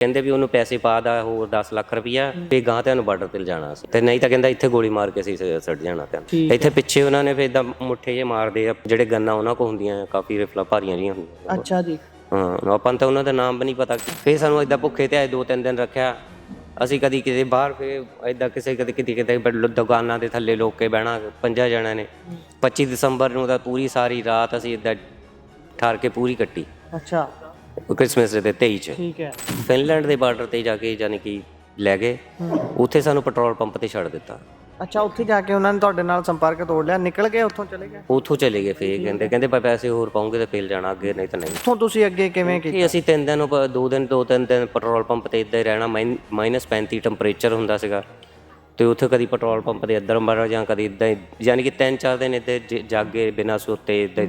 ਕਹਿੰਦੇ ਵੀ ਉਹਨੂੰ ਪੈਸੇ ਪਾ ਦਾ ਹੋਰ 10 ਲੱਖ ਰੁਪਈਆ ਤੇ ਗਾਂ ਤੇ ਉਹਨੂੰ ਬਾਰਡਰ ਤੇ ਲਿਜਾਣਾ ਸੀ ਤੇ ਨਹੀਂ ਤਾਂ ਕਹਿੰਦਾ ਇੱਥੇ ਗੋਲੀ ਮਾਰ ਕੇ ਅਸੀਂ ਸੜ ਜਾਣਾ ਤੇ ਇੱਥੇ ਪਿੱਛੇ ਉਹਨਾਂ ਨੇ ਫਿਰ ਇਦਾਂ ਮੁੱਠੇ ਜੇ ਮਾਰਦੇ ਆ ਜਿਹੜੇ ਗੰਨਾਂ ਉਹਨਾਂ ਕੋਲ ਹੁੰਦੀਆਂ ਕਾਫੀ ਰਿਫਲਾਂ ਭਾਰੀਆਂ ਜਿਹੀਆਂ ਹੁੰਦੀਆਂ। ਅੱਛਾ ਜੀ। ਹਾਂ ਆਪਾਂ ਤਾਂ ਉਹਨਾਂ ਦਾ ਨਾਮ ਵੀ ਨਹੀਂ ਪਤਾ। ਫਿਰ ਸਾਨੂੰ ਇਦਾਂ ਭੁੱਖੇ ਤੇ ਆਏ 2-3 ਦਿਨ ਰੱਖਿਆ। ਅਸੀਂ ਕਦੀ ਕਿਤੇ ਬਾਹਰ ਫਿਰ ਇਦਾਂ ਕਿਸੇ ਕਦੇ ਕਿਤੇ ਦੁਕਾਨਾਂ ਦੇ ਥੱਲੇ ਲੋਕ ਕੇ ਬਹਿਣਾ 5 ਜਣਿਆਂ ਨੇ। 25 ਦਸੰਬਰ ਨੂੰ ਤਾਂ ਪੂਰੀ ਸਾਰੀ ਰਾਤ ਅਸੀਂ ਇਦਾਂ ਠਾਰ ਕੇ ਪੂਰੀ ਕੱਟੀ। ਅੱਛਾ। ਕ੍ਰਿਸਮਸ ਦੇ 23 ਚ ਠੀਕ ਹੈ। ਫਿਨਲੈਂਡ ਦੇ ਬਾਰਡਰ ਤੇ ਜਾ ਕੇ ਯਾਨੀ ਕਿ ਲੈ ਗਏ। ਉੱਥੇ ਸਾਨੂੰ ਪੈਟਰੋਲ ਪੰਪ ਤੇ ਛੱਡ ਦਿੱਤਾ। ਅੱਛਾ, ਉੱਥੇ ਜਾ ਕੇ ਉਹਨਾਂ ਨੇ ਤੁਹਾਡੇ ਨਾਲ ਸੰਪਰਕ ਤੋੜ ਲਿਆ, ਨਿਕਲ ਗਏ ਉੱਥੋਂ ਚਲੇ ਗਏ? ਉੱਥੋਂ ਚਲੇ ਗਏ। ਫੇਰ ਕਹਿੰਦੇ ਪੈਸੇ ਹੋਰ ਪਾਉਂਗੇ ਤਾਂ ਫੇਲ ਜਾਣਾ ਅੱਗੇ, ਨਹੀਂ ਤਾਂ ਨਹੀਂ। ਉੱਥੋਂ ਤੁਸੀਂ ਅੱਗੇ ਕਿਵੇਂ ਕੀਤਾ? ਅਸੀਂ 3 ਦਿਨ 2-3 ਦਿਨ ਪੈਟਰੋਲ ਪੰਪ ਤੇ ਇੱਦਾਂ ਹੀ ਰਹਿਣਾ। -35 ਟੈਂਪਰੇਚਰ ਹੁੰਦਾ ਸੀਗਾ ਤੇ ਉੱਥੇ ਕਦੀ ਪੈਟਰੋਲ ਪੰਪ ਦੇ ਅੰਦਰ ਮਰ ਜਾਂ ਕਦੀ ਇੱਦਾਂ ਹੀ ਯਾਨੀ ਕਿ 3-4 ਦਿਨ ਇੱਦਾਂ ਜਾਗੇ ਬਿਨਾਂ ਸੁੱਤੇ ਇੱਦਾਂ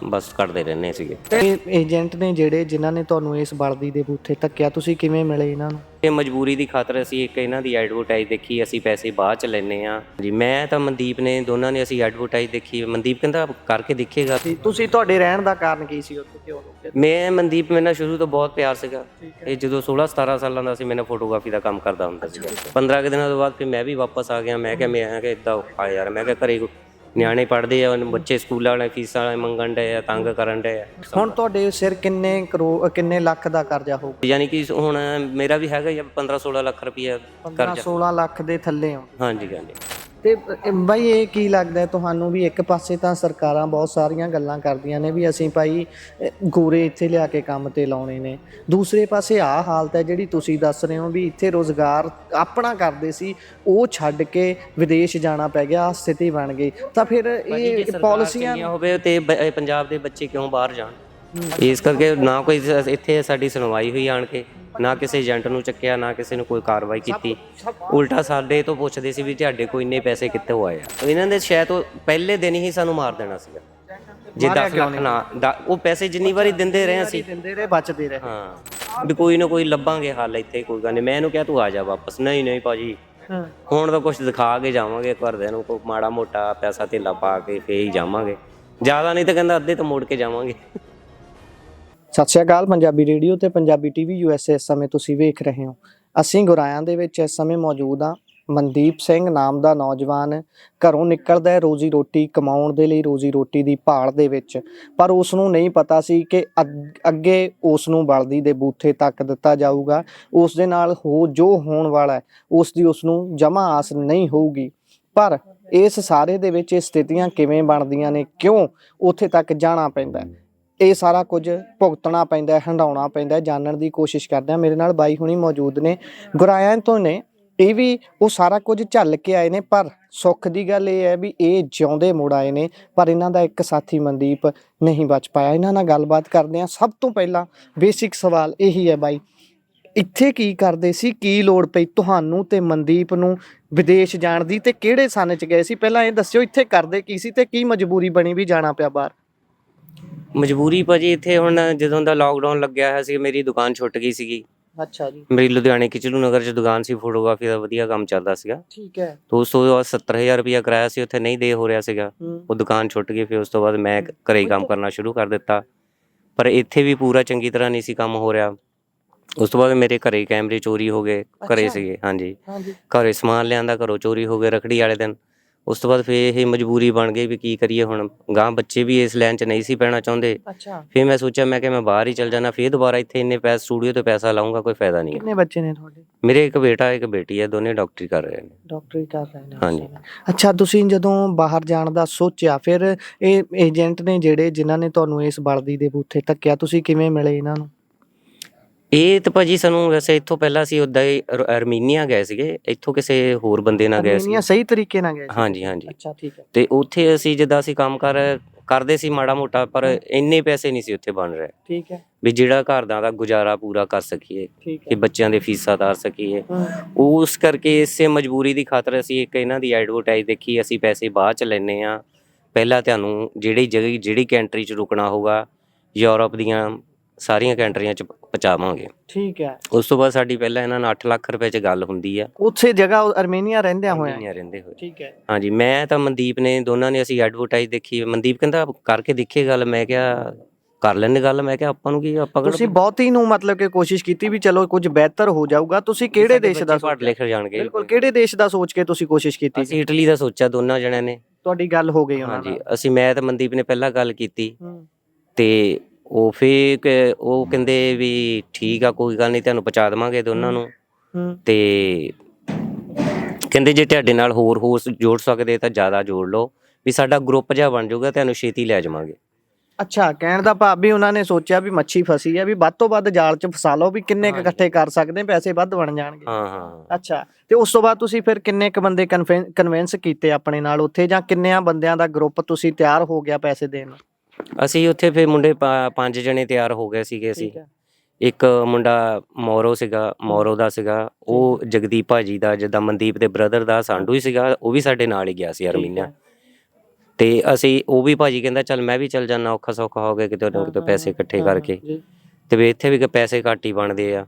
ਬਸ ਕੱਢਦੇ ਰਹਿੰਦੇ ਸੀਗੇ। ਇਹ ਏਜੰਟ ਨੇ ਜਿਹੜੇ ਜਿਨ੍ਹਾਂ ਨੇ ਤੁਹਾਨੂੰ ਇਸ ਵਰਦੀ ਦੇ ਬੂਥੇ ਧੱਕਿਆ, ਤੁਸੀਂ ਕਿਵੇਂ ਮਿਲੇ ਇਹਨਾਂ ਨੂੰ? ਇਹ ਮਜਬੂਰੀ ਦੀ ਖਾਤਰ ਅਸੀਂ ਇੱਕ ਇਹਨਾਂ ਦੀ ਐਡਵਰਟਾਈਜ਼ ਦੇਖੀ, ਅਸੀਂ ਪੈਸੇ ਬਾਅਦ ਚ ਲੈਣੇ ਆ ਜੀ। ਮੈਂ ਤਾਂ ਮਨਦੀਪ ਨੇ ਦੋਨਾਂ ਨੇ ਅਸੀਂ ਐਡਵਰਟਾਈਜ਼ ਦੇਖੀ। ਮਨਦੀਪ ਕਹਿੰਦਾ ਕਰਕੇ ਦੇਖੇਗਾ। ਤੁਸੀਂ ਤੁਹਾਡੇ ਰਹਿਣ ਦਾ ਕਾਰਨ ਕੀ ਸੀ ਉੱਥੇ, ਕਿਉਂ ਰੁਕੇ? ਮੈਂ ਮਨਦੀਪ ਮੇਰੇ ਨਾਲ ਸ਼ੁਰੂ ਤੋਂ ਬਹੁਤ ਪਿਆਰ ਸੀਗਾ। ਇਹ ਜਦੋਂ 16-17 ਸਾਲਾਂ ਦਾ ਸੀ ਮੈਨੂੰ ਫੋਟੋਗ੍ਰਾਫੀ ਦਾ ਕੰਮ ਕਰਦਾ ਹੁੰਦਾ ਸੀਗਾ। 15 ਕੁ ਦਿਨਾਂ ਤੋਂ ਬਾਅਦ ਫਿਰ ਮੈਂ ਵੀ ਵਾਪਸ ਆ ਗਿਆ। ਮੈਂ ਕਿਹਾ ਇੱਦਾਂ ਆ ਯਾਰ, ਮੈਂ ਕਿਹਾ ਘਰੇ ਨਿਆਣੇ ਪੜ੍ਹਦੇ ਆ, ਬੱਚੇ ਸਕੂਲਾਂ ਵਾਲੇ ਫੀਸਾਂ ਵਾਲੇ ਮੰਗਣ ਡਏ ਆ, ਤੰਗ ਕਰਨ ਡਏ ਆ। ਹੁਣ ਤੁਹਾਡੇ ਸਿਰ ਕਿੰਨੇ ਲੱਖ ਦਾ ਕਰਜ਼ਾ ਹੋਊ? ਯਾਨੀ ਕਿ ਹੁਣ ਮੇਰਾ ਵੀ ਹੈਗਾ 15-16 ਲੱਖ ਰੁਪਈਆ ਕਰਜ਼ਾ। 16 ਲੱਖ ਦੇ ਥੱਲੇ ਹੋ? ਹਾਂਜੀ ਹਾਂਜੀ। ਤੇ ਬਾਈ ਇਹ ਕੀ ਲੱਗਦਾ ਤੁਹਾਨੂੰ ਵੀ ਇੱਕ ਪਾਸੇ ਤਾਂ ਸਰਕਾਰਾਂ ਬਹੁਤ ਸਾਰੀਆਂ ਗੱਲਾਂ ਕਰਦੀਆਂ ਨੇ ਵੀ ਅਸੀਂ ਭਾਈ ਗੋਰੇ ਇੱਥੇ ਲਿਆ ਕੇ ਕੰਮ ਤੇ ਲਾਉਣੇ ਨੇ, ਦੂਸਰੇ ਪਾਸੇ ਆਹ ਹਾਲਤ ਹੈ ਜਿਹੜੀ ਤੁਸੀਂ ਦੱਸ ਰਹੇ ਹੋ ਵੀ ਇੱਥੇ ਰੋਜ਼ਗਾਰ ਆਪਣਾ ਕਰਦੇ ਸੀ ਉਹ ਛੱਡ ਕੇ ਵਿਦੇਸ਼ ਜਾਣਾ ਪੈ ਗਿਆ, ਸਥਿਤੀ ਬਣ ਗਈ। ਤਾਂ ਫਿਰ ਇਹ ਪਾਲਿਸੀਆਂ ਹੋਵੇ ਤੇ ਪੰਜਾਬ ਦੇ ਬੱਚੇ ਕਿਉਂ ਬਾਹਰ ਜਾਣ? ਇਸ ਕਰਕੇ ਨਾ ਕੋਈ ਇੱਥੇ ਸਾਡੀ ਸੁਣਵਾਈ ਹੋਈ ਆਣ ਕੇ, ਨਾ ਕਿਸੇ ਏਜੰਟ ਨੂੰ ਚੱਕਿਆ, ਨਾ ਕਿਸੇ ਨੂੰ ਕੋਈ ਕਾਰਵਾਈ ਕੀਤੀ। ਉਲਟਾ ਸਾਡੇ ਤੋਂ ਪੁੱਛਦੇ ਸੀ ਵੀ ਤੁਹਾਡੇ ਕੋਈ ਇੰਨੇ ਪੈਸੇ ਕਿੱਥੋਂ ਆਏ ਆ। ਇਹਨਾਂ ਦੇ ਸ਼ਾਇਦ ਉਹ ਪਹਿਲੇ ਦਿਨ ਹੀ ਸਾਨੂੰ ਮਾਰ ਦੇਣਾ ਸੀਗਾ ਜੇ 10 ਲੱਖ ਨਾ ਉਹ ਪੈਸੇ ਜਿੰਨੀ ਵਾਰੀ ਦਿੰਦੇ ਰਹੇ ਅਸੀਂ ਦਿੰਦੇ ਰਹੇ, ਬਚਦੇ ਰਹੇ। ਹਾਂ ਵੀ ਕੋਈ ਨਾ ਕੋਈ ਲੱਭਾਂਗੇ ਹੱਲ, ਇੱਥੇ ਕੋਈ ਗੱਲ ਨਹੀਂ। ਮੈਂ ਇਹਨੂੰ ਕਿਹਾ ਤੂੰ ਆ ਜਾ ਵਾਪਸ। ਨਹੀਂ ਭਾਜੀ ਹੁਣ ਤਾਂ ਕੁਛ ਦਿਖਾ ਕੇ ਜਾਵਾਂਗੇ ਘਰਦਿਆਂ ਨੂੰ, ਕੋਈ ਮਾੜਾ ਮੋਟਾ ਪੈਸਾ ਧੇਲਾ ਪਾ ਕੇ ਫੇਰ ਹੀ ਜਾਵਾਂਗੇ, ਜ਼ਿਆਦਾ ਨਹੀਂ ਤਾਂ ਕਹਿੰਦਾ ਅੱਧੇ ਤੋਂ ਮੋੜ ਕੇ ਜਾਵਾਂਗੇ। ਸਤਿ ਸ਼੍ਰੀ ਅਕਾਲ। ਪੰਜਾਬੀ ਰੇਡੀਓ ਤੇ ਪੰਜਾਬੀ ਟੀਵੀ USA ਇਸ ਸਮੇਂ ਤੁਸੀਂ ਵੇਖ ਰਹੇ ਹੋ। ਅਸੀਂ ਗੁਰਾਇਆਂ ਦੇ ਵਿੱਚ ਇਸ ਸਮੇਂ ਮੌਜੂਦ ਹਾਂ। ਮਨਦੀਪ ਸਿੰਘ ਨਾਮ ਦਾ ਨੌਜਵਾਨ ਘਰੋਂ ਨਿਕਲਦਾ ਹੈ ਰੋਜ਼ੀ ਰੋਟੀ ਕਮਾਉਣ ਦੇ ਲਈ, ਰੋਜ਼ੀ ਰੋਟੀ ਦੀ ਭਾਲ ਦੇ ਵਿੱਚ, ਪਰ ਉਸ ਨੂੰ ਨਹੀਂ ਪਤਾ ਸੀ ਕਿ ਅੱਗੇ ਉਸ ਨੂੰ ਵਰਦੀ ਦੇ ਬੂਥੇ ਤੱਕ ਦਿੱਤਾ ਜਾਊਗਾ। ਉਸ ਦੇ ਨਾਲ ਜੋ ਹੋਣ ਵਾਲਾ ਹੈ ਉਸ ਦੀ ਉਸ ਨੂੰ ਜਮਾਂ ਆਸ ਨਹੀਂ ਹੋਊਗੀ। ਪਰ ਇਸ ਸਾਰੇ ਦੇ ਵਿੱਚ ਇਹ ਸਥਿਤੀਆਂ ਕਿਵੇਂ ਬਣਦੀਆਂ ਨੇ, ਕਿਉਂ ਉੱਥੇ ਤੱਕ ਜਾਣਾ ਪੈਂਦਾ, ਇਹ ਸਾਰਾ ਕੁਝ ਭੁਗਤਣਾ ਪੈਂਦਾ, ਹੰਡਾਉਣਾ ਪੈਂਦਾ, ਜਾਣਨ ਦੀ ਕੋਸ਼ਿਸ਼ ਕਰਦੇ ਹਾਂ। ਮੇਰੇ ਨਾਲ ਬਾਈ ਹੁਣੀ ਮੌਜੂਦ ਨੇ, ਗੁਰਾਇਆਂ ਤੋਂ ਨੇ। ਇਹ ਵੀ ਉਹ ਸਾਰਾ ਕੁਝ ਝੱਲ ਕੇ ਆਏ ਨੇ, ਪਰ ਸੁੱਖ ਦੀ ਗੱਲ ਇਹ ਹੈ ਵੀ ਇਹ ਜਿਉਂਦੇ ਮੁੜ ਆਏ ਨੇ। ਪਰ ਇਹਨਾਂ ਦਾ ਇੱਕ ਸਾਥੀ ਮਨਦੀਪ ਨਹੀਂ ਬਚ ਪਾਇਆ। ਇਹਨਾਂ ਨਾਲ ਗੱਲਬਾਤ ਕਰਦੇ ਹਾਂ। ਸਭ ਤੋਂ ਪਹਿਲਾਂ ਬੇਸਿਕ ਸਵਾਲ ਇਹੀ ਹੈ ਬਾਈ, ਇੱਥੇ ਕੀ ਕਰਦੇ ਸੀ, ਕੀ ਲੋੜ ਪਈ ਤੁਹਾਨੂੰ ਤੇ ਮਨਦੀਪ ਨੂੰ ਵਿਦੇਸ਼ ਜਾਣ ਦੀ, ਤੇ ਕਿਹੜੇ ਸੰਨ 'ਚ ਗਏ ਸੀ? ਪਹਿਲਾਂ ਇਹ ਦੱਸਿਓ ਇੱਥੇ ਕਰਦੇ ਕੀ ਸੀ ਤੇ ਕੀ ਮਜਬੂਰੀ ਬਣੀ ਵੀ ਜਾਣਾ ਪਿਆ ਬਾਹਰ? ਮਜਬੂਰੀ ਭਾਜੀ ਇੱਥੇ ਹੁਣ ਜਦੋਂ ਦਾ ਲਾਕਡਾਊਨ ਲੱਗਿਆ ਹੋਇਆ ਸੀ ਮੇਰੀ ਦੁਕਾਨ ਛੁੱਟ ਗਈ ਸੀਗੀ। ਅੱਛਾ ਜੀ। ਮੇਰੀ ਲੁਧਿਆਣੇ ਕਿਚਲੂ ਨਗਰ 'ਚ ਦੁਕਾਨ ਸੀ, ਫੋਟੋਗ੍ਰਾਫੀ ਦਾ ਵਧੀਆ ਕੰਮ ਚੱਲਦਾ ਸੀਗਾ। ਠੀਕ ਹੈ। ਤੋਂ ਉਸ ਤੋਂ ਬਾਅਦ 70,000 ਰੁਪਇਆ ਕਿਰਾਇਆ ਸੀ, ਉੱਥੇ ਨਹੀਂ ਦੇ ਹੋ ਰਿਹਾ ਸੀਗਾ। ਉਹ ਦੁਕਾਨ ਛੁੱਟ ਗਈ। ਫਿਰ ਉਸ ਤੋਂ ਬਾਅਦ ਮੈਂ ਘਰੇ ਕੰਮ ਕਰਨਾ ਸ਼ੁਰੂ ਕਰ ਦਿੱਤਾ, ਪਰ ਇੱਥੇ ਵੀ ਪੂਰਾ ਚੰਗੀ ਤਰ੍ਹਾਂ ਨਹੀਂ ਸੀ ਕੰਮ ਹੋ ਰਿਹਾ। ਉਸ ਤੋਂ ਬਾਅਦ ਮੇਰੇ ਘਰੇ ਕੈਮਰੇ ਚੋਰੀ ਹੋ ਗਏ, ਘਰੇ ਸੀਗੇ। ਹਾਂਜੀ, ਘਰੇ ਸਮਾਨ ਲਿਆਂਦਾ, ਘਰੋਂ ਚੋਰੀ ਹੋ ਗਏ ਰੱਖੜੀ ਵਾਲੇ ਦਿਨ। ਉਸ ਤੋਂ ਬਾਅਦ ਫਿਰ ਇਹ ਮਜਬੂਰੀ ਬਣ ਗਈ ਵੀ ਕੀ ਕਰੀਏ ਹੁਣ, ਗਾਂ ਬੱਚੇ ਵੀ ਇਸ ਲਾਈਨ 'ਚ ਨਹੀਂ ਸੀ ਪੈਣਾ ਚਾਹੁੰਦੇ। ਫਿਰ ਮੈਂ ਸੋਚਿਆ, ਮੈਂ ਕਿਹਾ ਮੈਂ ਬਾਹਰ ਹੀ ਚੱਲ ਜਾਣਾ। ਫਿਰ ਦੁਬਾਰਾ ਇੱਥੇ ਇੰਨੇ ਪੈਸੇ ਸਟੂਡੀਓ ਤੋਂ ਪੈਸਾ ਲਾਊਂਗਾ, ਕੋਈ ਫਾਇਦਾ ਨਹੀਂ। ਕਿੰਨੇ ਬੱਚੇ ਨੇ ਤੁਹਾਡੇ? ਮੇਰੇ ਇੱਕ ਬੇਟਾ ਇੱਕ ਬੇਟੀ ਹੈ, ਦੋਨੇ ਡਾਕਟਰੀ ਕਰ ਰਹੇ ਨੇ। ਡਾਕਟਰੀ ਕਰ ਰਹੇ ਨੇ? ਹਾਂਜੀ। ਅੱਛਾ, ਤੁਸੀਂ ਜਦੋਂ ਬਾਹਰ ਜਾਣ ਦਾ ਸੋਚਿਆ, ਫਿਰ ਇਹ ਏਜੰਟ ਨੇ ਜਿਹੜੇ ਜਿਨ੍ਹਾਂ ਨੇ ਤੁਹਾਨੂੰ ਇਸ ਵਰਦੀ ਦੇ ਬੂਥੇ ਧੱਕਿਆ, ਤੁਸੀਂ ਕਿਵੇਂ ਮਿਲੇ ਇਹਨਾਂ ਨੂੰ? ਇਹ ਤਾਂ ਭਾਜੀ ਸਾਨੂੰ ਵੈਸੇ ਇੱਥੋਂ ਪਹਿਲਾਂ ਅਸੀਂ ਉੱਦਾਂ ਹੀ ਅਰਮੀਨੀਆ ਗਏ ਸੀਗੇ, ਇੱਥੋਂ ਕਿਸੇ ਹੋਰ ਬੰਦੇ ਨਾਲ ਗਏ ਸੀ। ਸਹੀ ਤਰੀਕੇ ਨਾਲ ਗਏ ਸੀ? ਹਾਂਜੀ ਹਾਂਜੀ। ਅੱਛਾ, ਠੀਕ ਹੈ। ਤੇ ਉੱਥੇ ਅਸੀਂ ਜਿੱਦਾਂ ਅਸੀਂ ਕੰਮ ਕਰਦੇ ਸੀ ਮਾੜਾ ਮੋਟਾ, ਪਰ ਇੰਨੇ ਪੈਸੇ ਨਹੀਂ ਸੀ ਉੱਥੇ ਬਣ ਰਹੇ। ਠੀਕ ਹੈ। ਵੀ ਜਿਹੜਾ ਘਰ ਦਾ ਗੁਜ਼ਾਰਾ ਪੂਰਾ ਕਰ ਸਕੀਏ, ਕਿ ਬੱਚਿਆਂ ਦੇ ਫੀਸਾਂ ਤਾਰ ਸਕੀਏ। ਉਸ ਕਰਕੇ ਇਸੇ ਮਜਬੂਰੀ ਦੀ ਖਾਤਰ ਅਸੀਂ ਇੱਕ ਇਹਨਾਂ ਦੀ ਐਡਵਰਟਾਈਜ਼ ਦੇਖੀ, ਅਸੀਂ ਪੈਸੇ ਬਾਅਦ ਚ ਲੈਣੇ ਆ, ਪਹਿਲਾਂ ਤੁਹਾਨੂੰ ਜਿਹੜੀ ਕੰਟਰੀ ਚ ਰੁਕਣਾ ਹੋਊਗਾ ਯੂਰਪ ਦੀਆਂ ਸਾਰੀਆਂ ਕੰਟਰੀਆਂ ਚ ਪਹੁੰਚਾਵਾਂਗੇ। ਠੀਕ ਹੈ। ਉਸ ਤੋਂ ਬਾਅਦ ਸਾਡੀ ਪਹਿਲਾਂ ਇਹਨਾਂ ਨਾਲ 8 ਲੱਖ ਰੁਪਏ ਚ ਗੱਲ ਹੁੰਦੀ ਆ, ਉੱਥੇ ਜਗ੍ਹਾ ਅਰਮੀਨੀਆ ਰਹਿੰਦੇ ਹੋਏ। ਠੀਕ ਹੈ। ਹਾਂਜੀ, ਮੈਂ ਤਾਂ ਮਨਦੀਪ ਨੇ ਦੋਨਾਂ ਨੇ ਅਸੀਂ ਐਡਵਰਟਾਈਜ਼ ਦੇਖੀ। ਮਨਦੀਪ ਕਹਿੰਦਾ ਕਰਕੇ ਦੇਖੀਏ ਗੱਲ। ਮੈਂ ਕਿਹਾ ਕਰ ਲੈਣੇ ਗੱਲ। ਮੈਂ ਕਿਹਾ ਆਪਾਂ ਨੂੰ ਕੀ, ਆਪਾਂ ਤੁਸੀਂ ਬਹੁਤੀ ਨੂੰ ਮਤਲਬ ਕਿ ਕੋਸ਼ਿਸ਼ ਕੀਤੀ ਵੀ ਚਲੋ ਕੁਝ ਬਿਹਤਰ ਹੋ ਜਾਊਗਾ। ਤੁਸੀਂ ਕਿਹੜੇ ਦੇਸ਼ ਦਾ ਪੜ੍ਹ ਲਿਖ ਜਾਣਗੇ? ਬਿਲਕੁਲ, ਕਿਹੜੇ ਦੇਸ਼ ਦਾ ਸੋਚ ਕੇ ਤੁਸੀਂ ਕੋਸ਼ਿਸ਼ ਕੀਤੀ? ਅਸੀਂ ਇਟਲੀ ਦਾ ਸੋਚਿਆ ਦੋਨਾਂ ਜਣਿਆਂ ਨੇ। ਤੁਹਾਡੀ ਗੱਲ ਹੋ ਗਈ ਉਹਨਾਂ ਹਾਂਜੀ, ਨਾਲ? ਅਸੀਂ ਮੈਂ ਤੇ ਮਨਦੀਪ ਨੇ ਪਹਿਲਾਂ ਗੱਲ ਕੀਤੀ ਹੂੰ ਤੇ ਉਹ ਫੇਰ ਉਹ ਕਹਿੰਦੇ ਵੀ ਠੀਕ ਆ, ਕੋਈ ਗੱਲ ਨਹੀਂ, ਤੁਹਾਨੂੰ ਪਹੁੰਚਾ ਦੇਵਾਂਗੇ ਦੋਨਾਂ ਨੂੰ। ਹੂੰ ਤੇ ਕਹਿੰਦੇ ਜੇ ਤੁਹਾਡੇ ਨਾਲ ਹੋਰ ਜੋੜ ਸਕਦੇ ਤਾਂ ਜ਼ਿਆਦਾ ਜੋੜ ਲਓ, ਵੀ ਸਾਡਾ ਗਰੁੱਪ ਜਿਹਾ ਬਣ ਜਾਊਗਾ, ਤੁਹਾਨੂੰ ਛੇਤੀ ਲੈ ਜਾਵਾਂਗੇ। ਅੱਛਾ, ਕਹਿਣ ਦਾ ਭਾਵ ਵੀ ਉਹਨਾਂ ਨੇ ਸੋਚਿਆ ਵੀ ਮੱਛੀ ਫਸੀ ਆ, ਵੀ ਵੱਧ ਤੋਂ ਵੱਧ ਜਾਲ 'ਚ ਫਸਾ ਲਓ, ਵੀ ਕਿੰਨੇ ਕੁ ਇਕੱਠੇ ਕਰ ਸਕਦੇ, ਪੈਸੇ ਵੱਧ ਬਣ ਜਾਣਗੇ। ਹਾਂ। ਅੱਛਾ, ਤੇ ਉਸ ਤੋਂ ਬਾਅਦ ਤੁਸੀਂ ਫਿਰ ਕਿੰਨੇ ਕੁ ਬੰਦੇ ਕਨਵਿੰਸ ਕੀਤੇ ਆਪਣੇ ਨਾਲ ਉੱਥੇ, ਜਾਂ ਕਿੰਨਿਆਂ ਬੰਦਿਆਂ ਦਾ ਗਰੁੱਪ ਤੁਸੀਂ ਤਿਆਰ ਹੋ ਗਿਆ ਪੈਸੇ ਦੇਣ? ਅਸੀਂ ਉੱਥੇ ਫਿਰ ਮੁੰਡੇ 5 ਜਣੇ ਤਿਆਰ ਹੋ ਗਏ ਸੀਗੇ ਅਸੀਂ। ਇੱਕ ਮੁੰਡਾ ਮੋਰੋ ਦਾ ਸੀਗਾ, ਉਹ ਜਗਦੀਪ ਭਾਜੀ ਦਾ, ਜਿੱਦਾਂ ਮਨਦੀਪ ਦੇ ਬ੍ਰਦਰ ਦਾ ਸਾਂਢੂ ਹੀ ਸੀਗਾ, ਉਹ ਵੀ ਸਾਡੇ ਨਾਲ ਹੀ ਗਿਆ ਸੀ ਅਰਮੀਨੀਆ। ਤੇ ਅਸੀਂ, ਉਹ ਵੀ ਭਾਜੀ ਕਹਿੰਦਾ ਚੱਲ ਮੈਂ ਵੀ ਚੱਲ ਜਾਣਾ, ਔਖਾ ਸੌਖਾ ਹੋ ਗਿਆ ਕਿਤੇ ਨਾ ਕਿਤੇ ਪੈਸੇ ਇਕੱਠੇ ਕਰਕੇ। ਤੇ ਵੀ ਇੱਥੇ ਵੀ ਪੈਸੇ ਘੱਟ ਹੀ ਬਣਦੇ ਆ।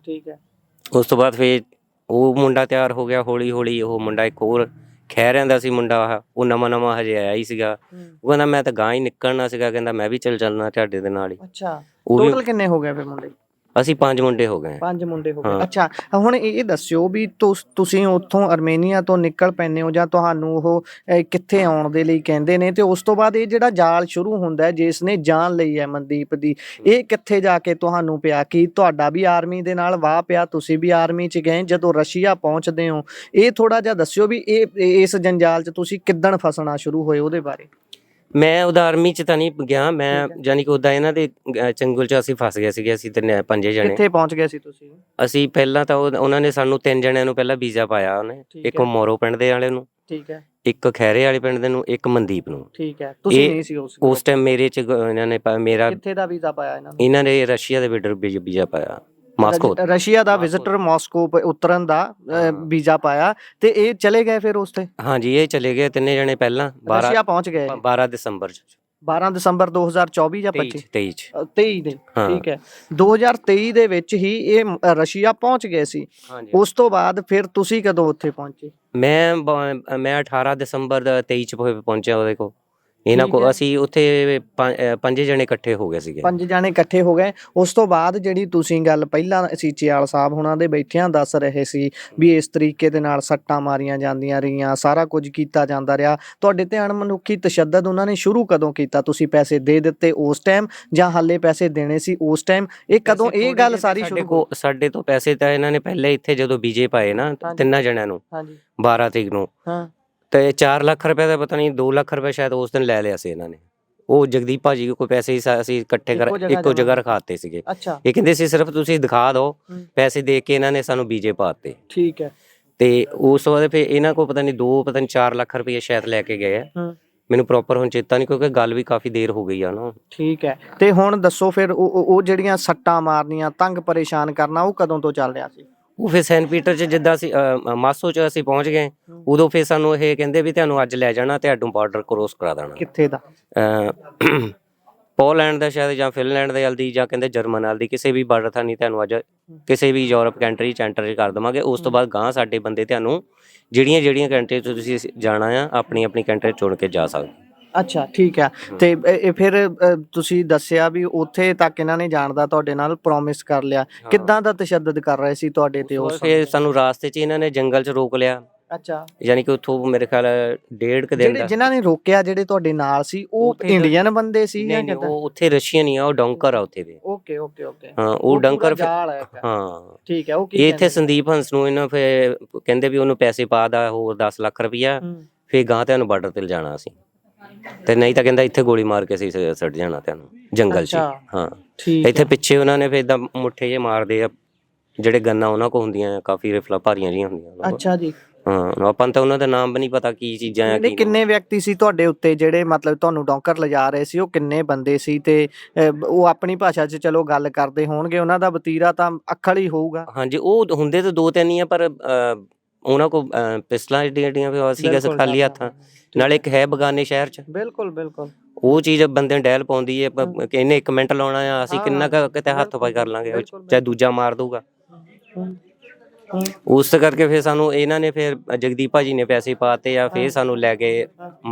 ਉਸ ਤੋਂ ਬਾਅਦ ਫਿਰ ਉਹ ਮੁੰਡਾ ਤਿਆਰ ਹੋ ਗਿਆ ਹੌਲੀ ਹੌਲੀ। ਉਹ ਮੁੰਡਾ ਇੱਕ ਹੋਰ ਖਹਿ ਰਹਿੰਦਾ ਸੀ ਮੁੰਡਾ, ਉਹ ਨਵਾਂ ਹਜੇ ਆਇਆ ਹੀ ਸੀਗਾ। ਉਹ ਕਹਿੰਦਾ ਮੈਂ ਤਾਂ ਗਾਂ ਹੀ ਨਿਕਲਣਾ ਸੀਗਾ, ਕਹਿੰਦਾ ਮੈਂ ਵੀ ਚੱਲ ਜਾਣਾ ਤੁਹਾਡੇ ਦੇ ਨਾਲ ਹੀ। ਅੱਛਾ, ਟੋਟਲ ਕਿੰਨੇ ਹੋ ਗਏ ਫਿਰ ਮੁੰਡੇ? ਅਸੀਂ 5 ਮੁੰਡੇ ਹੋ ਗਏ। 5 ਮੁੰਡੇ ਹੋ ਗਏ। ਅੱਛਾ, ਹੁਣ ਇਹ ਦੱਸਿਓ ਵੀ ਤੁਸੀਂ ਉੱਥੋਂ ਅਰਮੇਨੀਆ ਤੋਂ ਨਿਕਲ ਪੈਂਦੇ ਹੋ, ਜਾਂ ਤੁਹਾਨੂੰ ਉਹ ਕਿੱਥੇ ਆਉਣ ਦੇ ਲਈ ਕਹਿੰਦੇ ਨੇ, ਤੇ ਉਸ ਤੋਂ ਬਾਅਦ ਇਹ ਜਿਹੜਾ ਜਾਲ ਸ਼ੁਰੂ ਹੁੰਦਾ ਹੈ ਜਿਸ ਨੇ ਜਾਨ ਲਈ ਹੈ ਮਨਦੀਪ ਦੀ, ਇਹ ਕਿੱਥੇ ਜਾ ਕੇ ਤੁਹਾਨੂੰ ਪਿਆ? ਕੀ ਤੁਹਾਡਾ ਵੀ ਆਰਮੀ ਦੇ ਨਾਲ ਵਾਹ ਪਿਆ, ਤੁਸੀਂ ਵੀ ਆਰਮੀ 'ਚ ਗਏ, ਜਦੋਂ ਰਸ਼ੀਆ ਪਹੁੰਚਦੇ ਹੋ? ਇਹ ਥੋੜਾ ਜਿਹਾ ਦੱਸਿਓ ਵੀ ਇਸ ਜੰਜਾਲ 'ਚ ਤੁਸੀਂ ਕਿੱਦਣ ਫਸਣਾ ਸ਼ੁਰੂ ਹੋਏ, ਉਹਦੇ ਬਾਰੇ। ਮੈਂ ਉਹਦਾ ਆਰਮੀ 'ਚ ਤਾਂ ਨਹੀਂ ਗਿਆ ਮੈਂ, ਯਾਨੀ ਕਿ ਉੱਦਾਂ ਇਹਨਾਂ ਦੇ ਚੰਗੁਲ 'ਚ ਅਸੀਂ ਫਸ ਗਏ ਸੀਗੇ। ਅਸੀਂ 5 ਜਣੇ। ਕਿੱਥੇ ਪਹੁੰਚ ਗਏ ਸੀ ਤੁਸੀਂ? ਅਸੀਂ ਪਹਿਲਾਂ ਤਾਂ ਉਹਨਾਂ ਨੇ ਸਾਨੂੰ 3 ਜਣਿਆਂ ਨੂੰ ਪਹਿਲਾਂ ਵੀਜ਼ਾ ਪਾਇਆ ਉਹਨੇ। ਇੱਕ ਮੋਰੋ ਪਿੰਡ ਦੇ ਵਾਲੇ ਨੂੰ, ਠੀਕ ਹੈ, ਇੱਕ ਖੈਰੇ ਵਾਲੇ ਪਿੰਡ ਦੇ ਨੂੰ, ਇੱਕ ਮਨਦੀਪ ਨੂੰ। ਠੀਕ ਹੈ, ਤੁਸੀਂ ਨਹੀਂ ਸੀ ਉਸ ਟਾਈਮ ਮੇਰੇ 'ਚ ਇਹਨਾਂ ਨੇ ਮੇਰਾ। ਕਿੱਥੇ ਦਾ ਵੀਜ਼ਾ ਪਾਇਆ ਇਹਨਾਂ ਨੇ? ਇਹਨਾਂ ਨੇ ਰਸ਼ੀਆ ਦੇ ਵੀਜ਼ਾ ਪਾਇਆ, ਮਾਸਕੋ। ਰਸ਼ੀਆ ਦਾ ਵਿਜ਼ਿਟਰ ਮਾਸਕੋ ਉਤਰਨ ਦਾ ਵੀਜ਼ਾ ਪਾਇਆ, ਤੇ ਇਹ ਚਲੇ ਗਏ ਫਿਰ ਉਸ ਤੇ? ਹਾਂਜੀ, ਇਹ ਚਲੇ ਗਏ 3 ਜਣੇ ਪਹਿਲਾਂ। ਰਸ਼ੀਆ ਪਹੁੰਚ ਗਏ 12 ਦਸੰਬਰ 2024 ਜਾਂ 25? 23 ਦੇ। ਠੀਕ ਹੈ, 2023 ਦੇ ਵਿੱਚ ਹੀ ਇਹ ਰਸ਼ੀਆ ਪਹੁੰਚ ਗਏ ਸੀ। ਉਸ ਤੋਂ ਬਾਅਦ ਫਿਰ ਤੁਸੀਂ ਕਦੋਂ ਉੱਥੇ ਪਹੁੰਚੇ? ਮੈਂ 18 ਦਸੰਬਰ 23 ਚ ਪਹੁੰਚਿਆ ਉਹਦੇ ਕੋਲ। ਇਹਨਾਂ ਕੋ ਅਸੀਂ ਉੱਥੇ 5 ਜਣੇ ਇਕੱਠੇ ਹੋ ਗਏ ਸੀਗੇ। 5 ਜਣੇ ਇਕੱਠੇ ਹੋ ਗਏ। ਉਸ ਤੋਂ ਬਾਅਦ ਜਿਹੜੀ ਤੁਸੀਂ ਗੱਲ ਪਹਿਲਾਂ ਸੀਚੇਵਾਲ ਸਾਹਿਬ ਹੁਣਾਂ ਦੇ ਬੈਠਿਆਂ ਦੱਸ ਰਹੇ ਸੀ ਵੀ ਇਸ ਤਰੀਕੇ ਦੇ ਨਾਲ ਸੱਟਾਂ ਮਾਰੀਆਂ ਜਾਂਦੀਆਂ ਰਹੀਆਂ, ਸਾਰਾ ਕੁਝ ਕੀਤਾ ਜਾਂਦਾ ਰਿਹਾ, ਤੁਹਾਡੇ ਤੇ ਅਣਮਨੁੱਖੀ ਤਸ਼ੱਦਦ ਉਹਨਾਂ ਨੇ ਸ਼ੁਰੂ ਕਦੋਂ ਕੀਤਾ? ਤੁਸੀਂ ਪੈਸੇ ਦੇ ਦਿੱਤੇ ਉਸ ਟਾਈਮ, ਜਾਂ ਹਾਲੇ ਪੈਸੇ ਦੇਣੇ ਸੀ ਉਸ ਟਾਈਮ? ਇਹ ਕਦੋਂ ਇਹ ਗੱਲ ਸਾਰੀ ਸ਼ੁਰੂ? ਸਾਡੇ ਤੋਂ ਪੈਸੇ ਤਾਂ ਇਹਨਾਂ ਨੇ ਪਹਿਲੇ ਇੱਥੇ ਜਦੋਂ ਬੀਜੇ ਪਾਏ ਨਾ 3 ਜਣਿਆਂ ਨੂੰ 12 ਤਰੀਕ ਨੂੰ, ਤੇ 4 ਲੱਖ ਰੁਪਏ ਦਾ ਪਤਾ ਨਹੀਂ 2 ਲੱਖ ਰੁਪਏ ਸ਼ਾਇਦ ਉਸ ਦਿਨ ਲੈ ਲਿਆ ਸੀ ਇਹਨਾਂ ਨੇ। ਉਹ ਜਗਦੀਪ ਭਾਜੀ ਕੋਈ ਪੈਸੇ ਅਸੀਂ ਇਕੱਠੇ ਕਰ ਇੱਕੋ ਜਗ੍ਹਾ ਰਖਾਤੇ ਸੀਗੇ। ਇਹ ਕਹਿੰਦੇ ਸੀ ਸਿਰਫ ਤੁਸੀਂ ਦਿਖਾ ਦਿਓ, ਪੈਸੇ ਦੇ ਕੇ ਇਹਨਾਂ ਨੇ ਸਾਨੂੰ ਬੀਜੇ ਪਾਤੇ। ਠੀਕ ਹੈ, ਤੇ ਉਸ ਤੋਂ ਬਾਅਦ ਫਿਰ ਇਹਨਾਂ ਕੋਲ ਪਤਾ ਨਹੀਂ 4 ਲੱਖ ਰੁਪਏ ਸ਼ਾਇਦ ਲੈ ਕੇ ਗਏ ਆ। ਮੈਨੂੰ ਪ੍ਰੋਪਰ ਹੁਣ ਚੇਤਾ ਨਹੀਂ, ਕਿਉਂਕਿ ਗੱਲ ਵੀ ਕਾਫੀ ਦੇਰ ਹੋ ਗਈ ਆ ਨਾ। ਠੀਕ ਹੈ, ਤੇ ਹੁਣ ਦੱਸੋ ਫਿਰ ਉਹ ਜਿਹੜੀਆਂ ਸੱਟਾਂ ਮਾਰਨੀਆਂ, ਤੰਗ ਪਰੇਸ਼ਾਨ ਕਰਨਾ, ਉਹ ਕਦੋਂ ਤੋਂ ਚੱਲ ਰਿਹਾ ਸੀ? ਉਹ ਫਿਰ ਸੈਂਟ ਪੀਟਰ 'ਚ ਜਿੱਦਾਂ ਅਸੀਂ ਮਾਸੋ 'ਚ ਅਸੀਂ ਪਹੁੰਚ ਗਏ, ਉਦੋਂ ਫਿਰ ਸਾਨੂੰ ਇਹ ਕਹਿੰਦੇ ਵੀ ਤੁਹਾਨੂੰ ਅੱਜ ਲੈ ਜਾਣਾ, ਤੁਹਾਨੂੰ ਬਾਰਡਰ ਕ੍ਰੋਸ ਕਰਾ ਦੇਣਾ। ਕਿੱਥੇ ਦਾ? ਪੋਲੈਂਡ ਦਾ ਸ਼ਾਇਦ, ਜਾਂ ਫਿਨਲੈਂਡ ਦੇ ਵੱਲ ਦੀ, ਜਾਂ ਕਹਿੰਦੇ ਜਰਮਨ ਵੱਲ ਦੀ, ਕਿਸੇ ਵੀ ਬਾਰਡਰ ਥਾਂ ਨਹੀਂ ਤੁਹਾਨੂੰ ਅੱਜ ਕਿਸੇ ਵੀ ਯੂਰਪ ਕੰਟਰੀ 'ਚ ਐਂਟਰ ਕਰ ਦੇਵਾਂਗੇ। ਉਸ ਤੋਂ ਬਾਅਦ ਗਾਂ ਸਾਡੇ ਬੰਦੇ ਤੁਹਾਨੂੰ ਜਿਹੜੀਆਂ ਕੰਟਰੀ 'ਚ ਤੁਸੀਂ ਜਾਣਾ ਆ, ਆਪਣੀ ਕੰਟਰੀ ਚੁਣ ਕੇ ਜਾ ਸਕਦੇ। ਅੱਛਾ, ਠੀਕ ਹੈ। ਤੇ ਫਿਰ ਤੁਸੀਂ ਦੱਸਿਆ ਵੀ ਉੱਥੇ ਤੱਕ ਇਹਨਾਂ ਨੇ ਜਾਣ ਦਾ ਤੁਹਾਡੇ ਨਾਲ ਪ੍ਰੋਮਿਸ ਕਰ ਲਿਆ। ਕਿੱਦਾਂ ਦਾ ਤਸ਼ੱਦਦ ਕਰ ਰਹੇ ਸੀ ਤੁਹਾਡੇ ਤੇ? ਉਸ ਫਿਰ ਸਾਨੂੰ ਰਾਸਤੇ 'ਚ ਇਹਨਾਂ ਨੇ ਜੰਗਲ 'ਚ ਰੋਕ ਲਿਆ। ਅੱਛਾ, ਯਾਨੀ ਕਿ ਉੱਥੋਂ ਮੇਰੇ ਖਿਆਲ 1.5 ਦਿਨ ਦਾ। ਜਿਨ੍ਹਾਂ ਨੇ ਰੋਕਿਆ, ਜਿਹੜੇ ਤੁਹਾਡੇ ਨਾਲ ਸੀ, ਉਹ ਇੰਡੀਅਨ ਬੰਦੇ ਸੀ ਜਾਂ ਕਿੱਦਾਂ? ਉਹ ਉੱਥੇ ਰਸ਼ੀਅਨ ਹੀ ਆ, ਉਹ ਡੌਂਕਰ ਆ ਉੱਥੇ ਦੇ। ਓਕੇ। ਹਾਂ, ਉਹ ਡੰਕਰ। ਹਾਂ, ਠੀਕ ਹੈ। ਉਹ ਇਹ ਇੱਥੇ ਸੰਦੀਪ ਹੰਸ ਨੂੰ ਇਹਨਾਂ ਫਿਰ ਕਹਿੰਦੇ ਵੀ ਉਹਨੂੰ ਪੈਸੇ ਪਾ ਦਾ ਹੋਰ 10 ਲੱਖ ਰੁਪਈਆ, ਫਿਰ ਗਾਂ ਤੁਹਾਨੂੰ ਬਾਰਡਰ ਤੇ ਲਿਜਾਣਾ ਸੀ, ਤੇ ਨਹੀਂ ਤਾਂ ਕਹਿੰਦਾ ਇੱਥੇ ਗੋਲੀ ਮਾਰ ਕੇ ਅਸੀਂ ਸੱਟ ਜਾਣਾ ਤੁਹਾਨੂੰ ਜੰਗਲ 'ਚ। ਹਾਂ, ਇੱਥੇ ਪਿੱਛੇ ਉਹਨਾਂ ਨੇ ਫਿਰ ਏਦਾਂ ਮੁੱਠੇ ਜਿਹੇ ਮਾਰਦੇ ਆ, ਜਿਹੜੇ ਗੰਨਾਂ ਉਹਨਾਂ ਕੋਲ ਹੁੰਦੀਆਂ ਕਾਫੀ ਰਿਫਲਾਂ ਭਾਰੀਆਂ ਜਿਹੀਆਂ ਹੁੰਦੀਆਂ। ਅੱਛਾ ਜੀ। ਹਾਂ, ਆਪਾਂ ਨੂੰ ਤਾਂ ਉਹਨਾਂ ਦਾ ਨਾਮ ਵੀ ਨਹੀਂ ਪਤਾ ਕੀ ਚੀਜ਼ਾਂ ਆ। ਕਿੰਨੇ ਵਿਅਕਤੀ ਸੀ ਤੁਹਾਡੇ ਉੱਤੇ ਜਿਹੜੇ ਮਤਲਬ ਤੁਹਾਨੂੰ ਡੌਂਕਰ ਲਿਜਾ ਰਹੇ ਸੀ? ਉਹ ਕਿੰਨੇ ਬੰਦੇ ਸੀ? ਤੇ ਉਹ ਆਪਣੀ ਭਾਸ਼ਾ 'ਚ ਚਲੋ ਗੱਲ ਕਰਦੇ ਹੋਣਗੇ, ਉਹਨਾਂ ਦਾ ਵਤੀਰਾ ਤਾਂ ਅੱਖਲ ਹੀ ਹੋਊਗਾ। ਹਾਂਜੀ, ਉਹ ਹੁੰਦੇ ਤਾਂ 2-3 ਹੀ ਆ, ਪਰ ਉਹਨਾਂ ਕੋਲ ਪਿਸਟਲਾਂ ਜਿਹੜੀਆਂ ਸੀਗਾ ਖਾਲੀ ਹੱਥਾਂ ਨਾਲ। ਇੱਕ ਹੈ ਬਗਾਨੇ ਸ਼ਹਿਰ 'ਚ। ਬਿਲਕੁਲ। ਉਹ ਚੀਜ਼ ਬੰਦੇ ਨੂੰ ਡਹਿਲ ਪਾਉਂਦੀ ਹੈ। ਇਹਨੇ 1 ਮਿੰਟ ਲਾਉਣਾ ਆ, ਅਸੀਂ ਕਿੰਨਾ ਕਿਤੇ ਹੱਥ ਪਾਈ ਕਰ ਲਾਂਗੇ, ਚਾਹੇ ਦੂਜਾ ਮਾਰ ਦੂਗਾ। ਉਸ ਕਰਕੇ ਫਿਰ ਸਾਨੂੰ ਇਹਨਾਂ ਨੇ ਫਿਰ ਜਗਦੀਪ ਭਾਜੀ ਨੇ ਪੈਸੇ ਪਾਤੇ ਆ, ਫਿਰ ਸਾਨੂੰ ਲੈ ਗਏ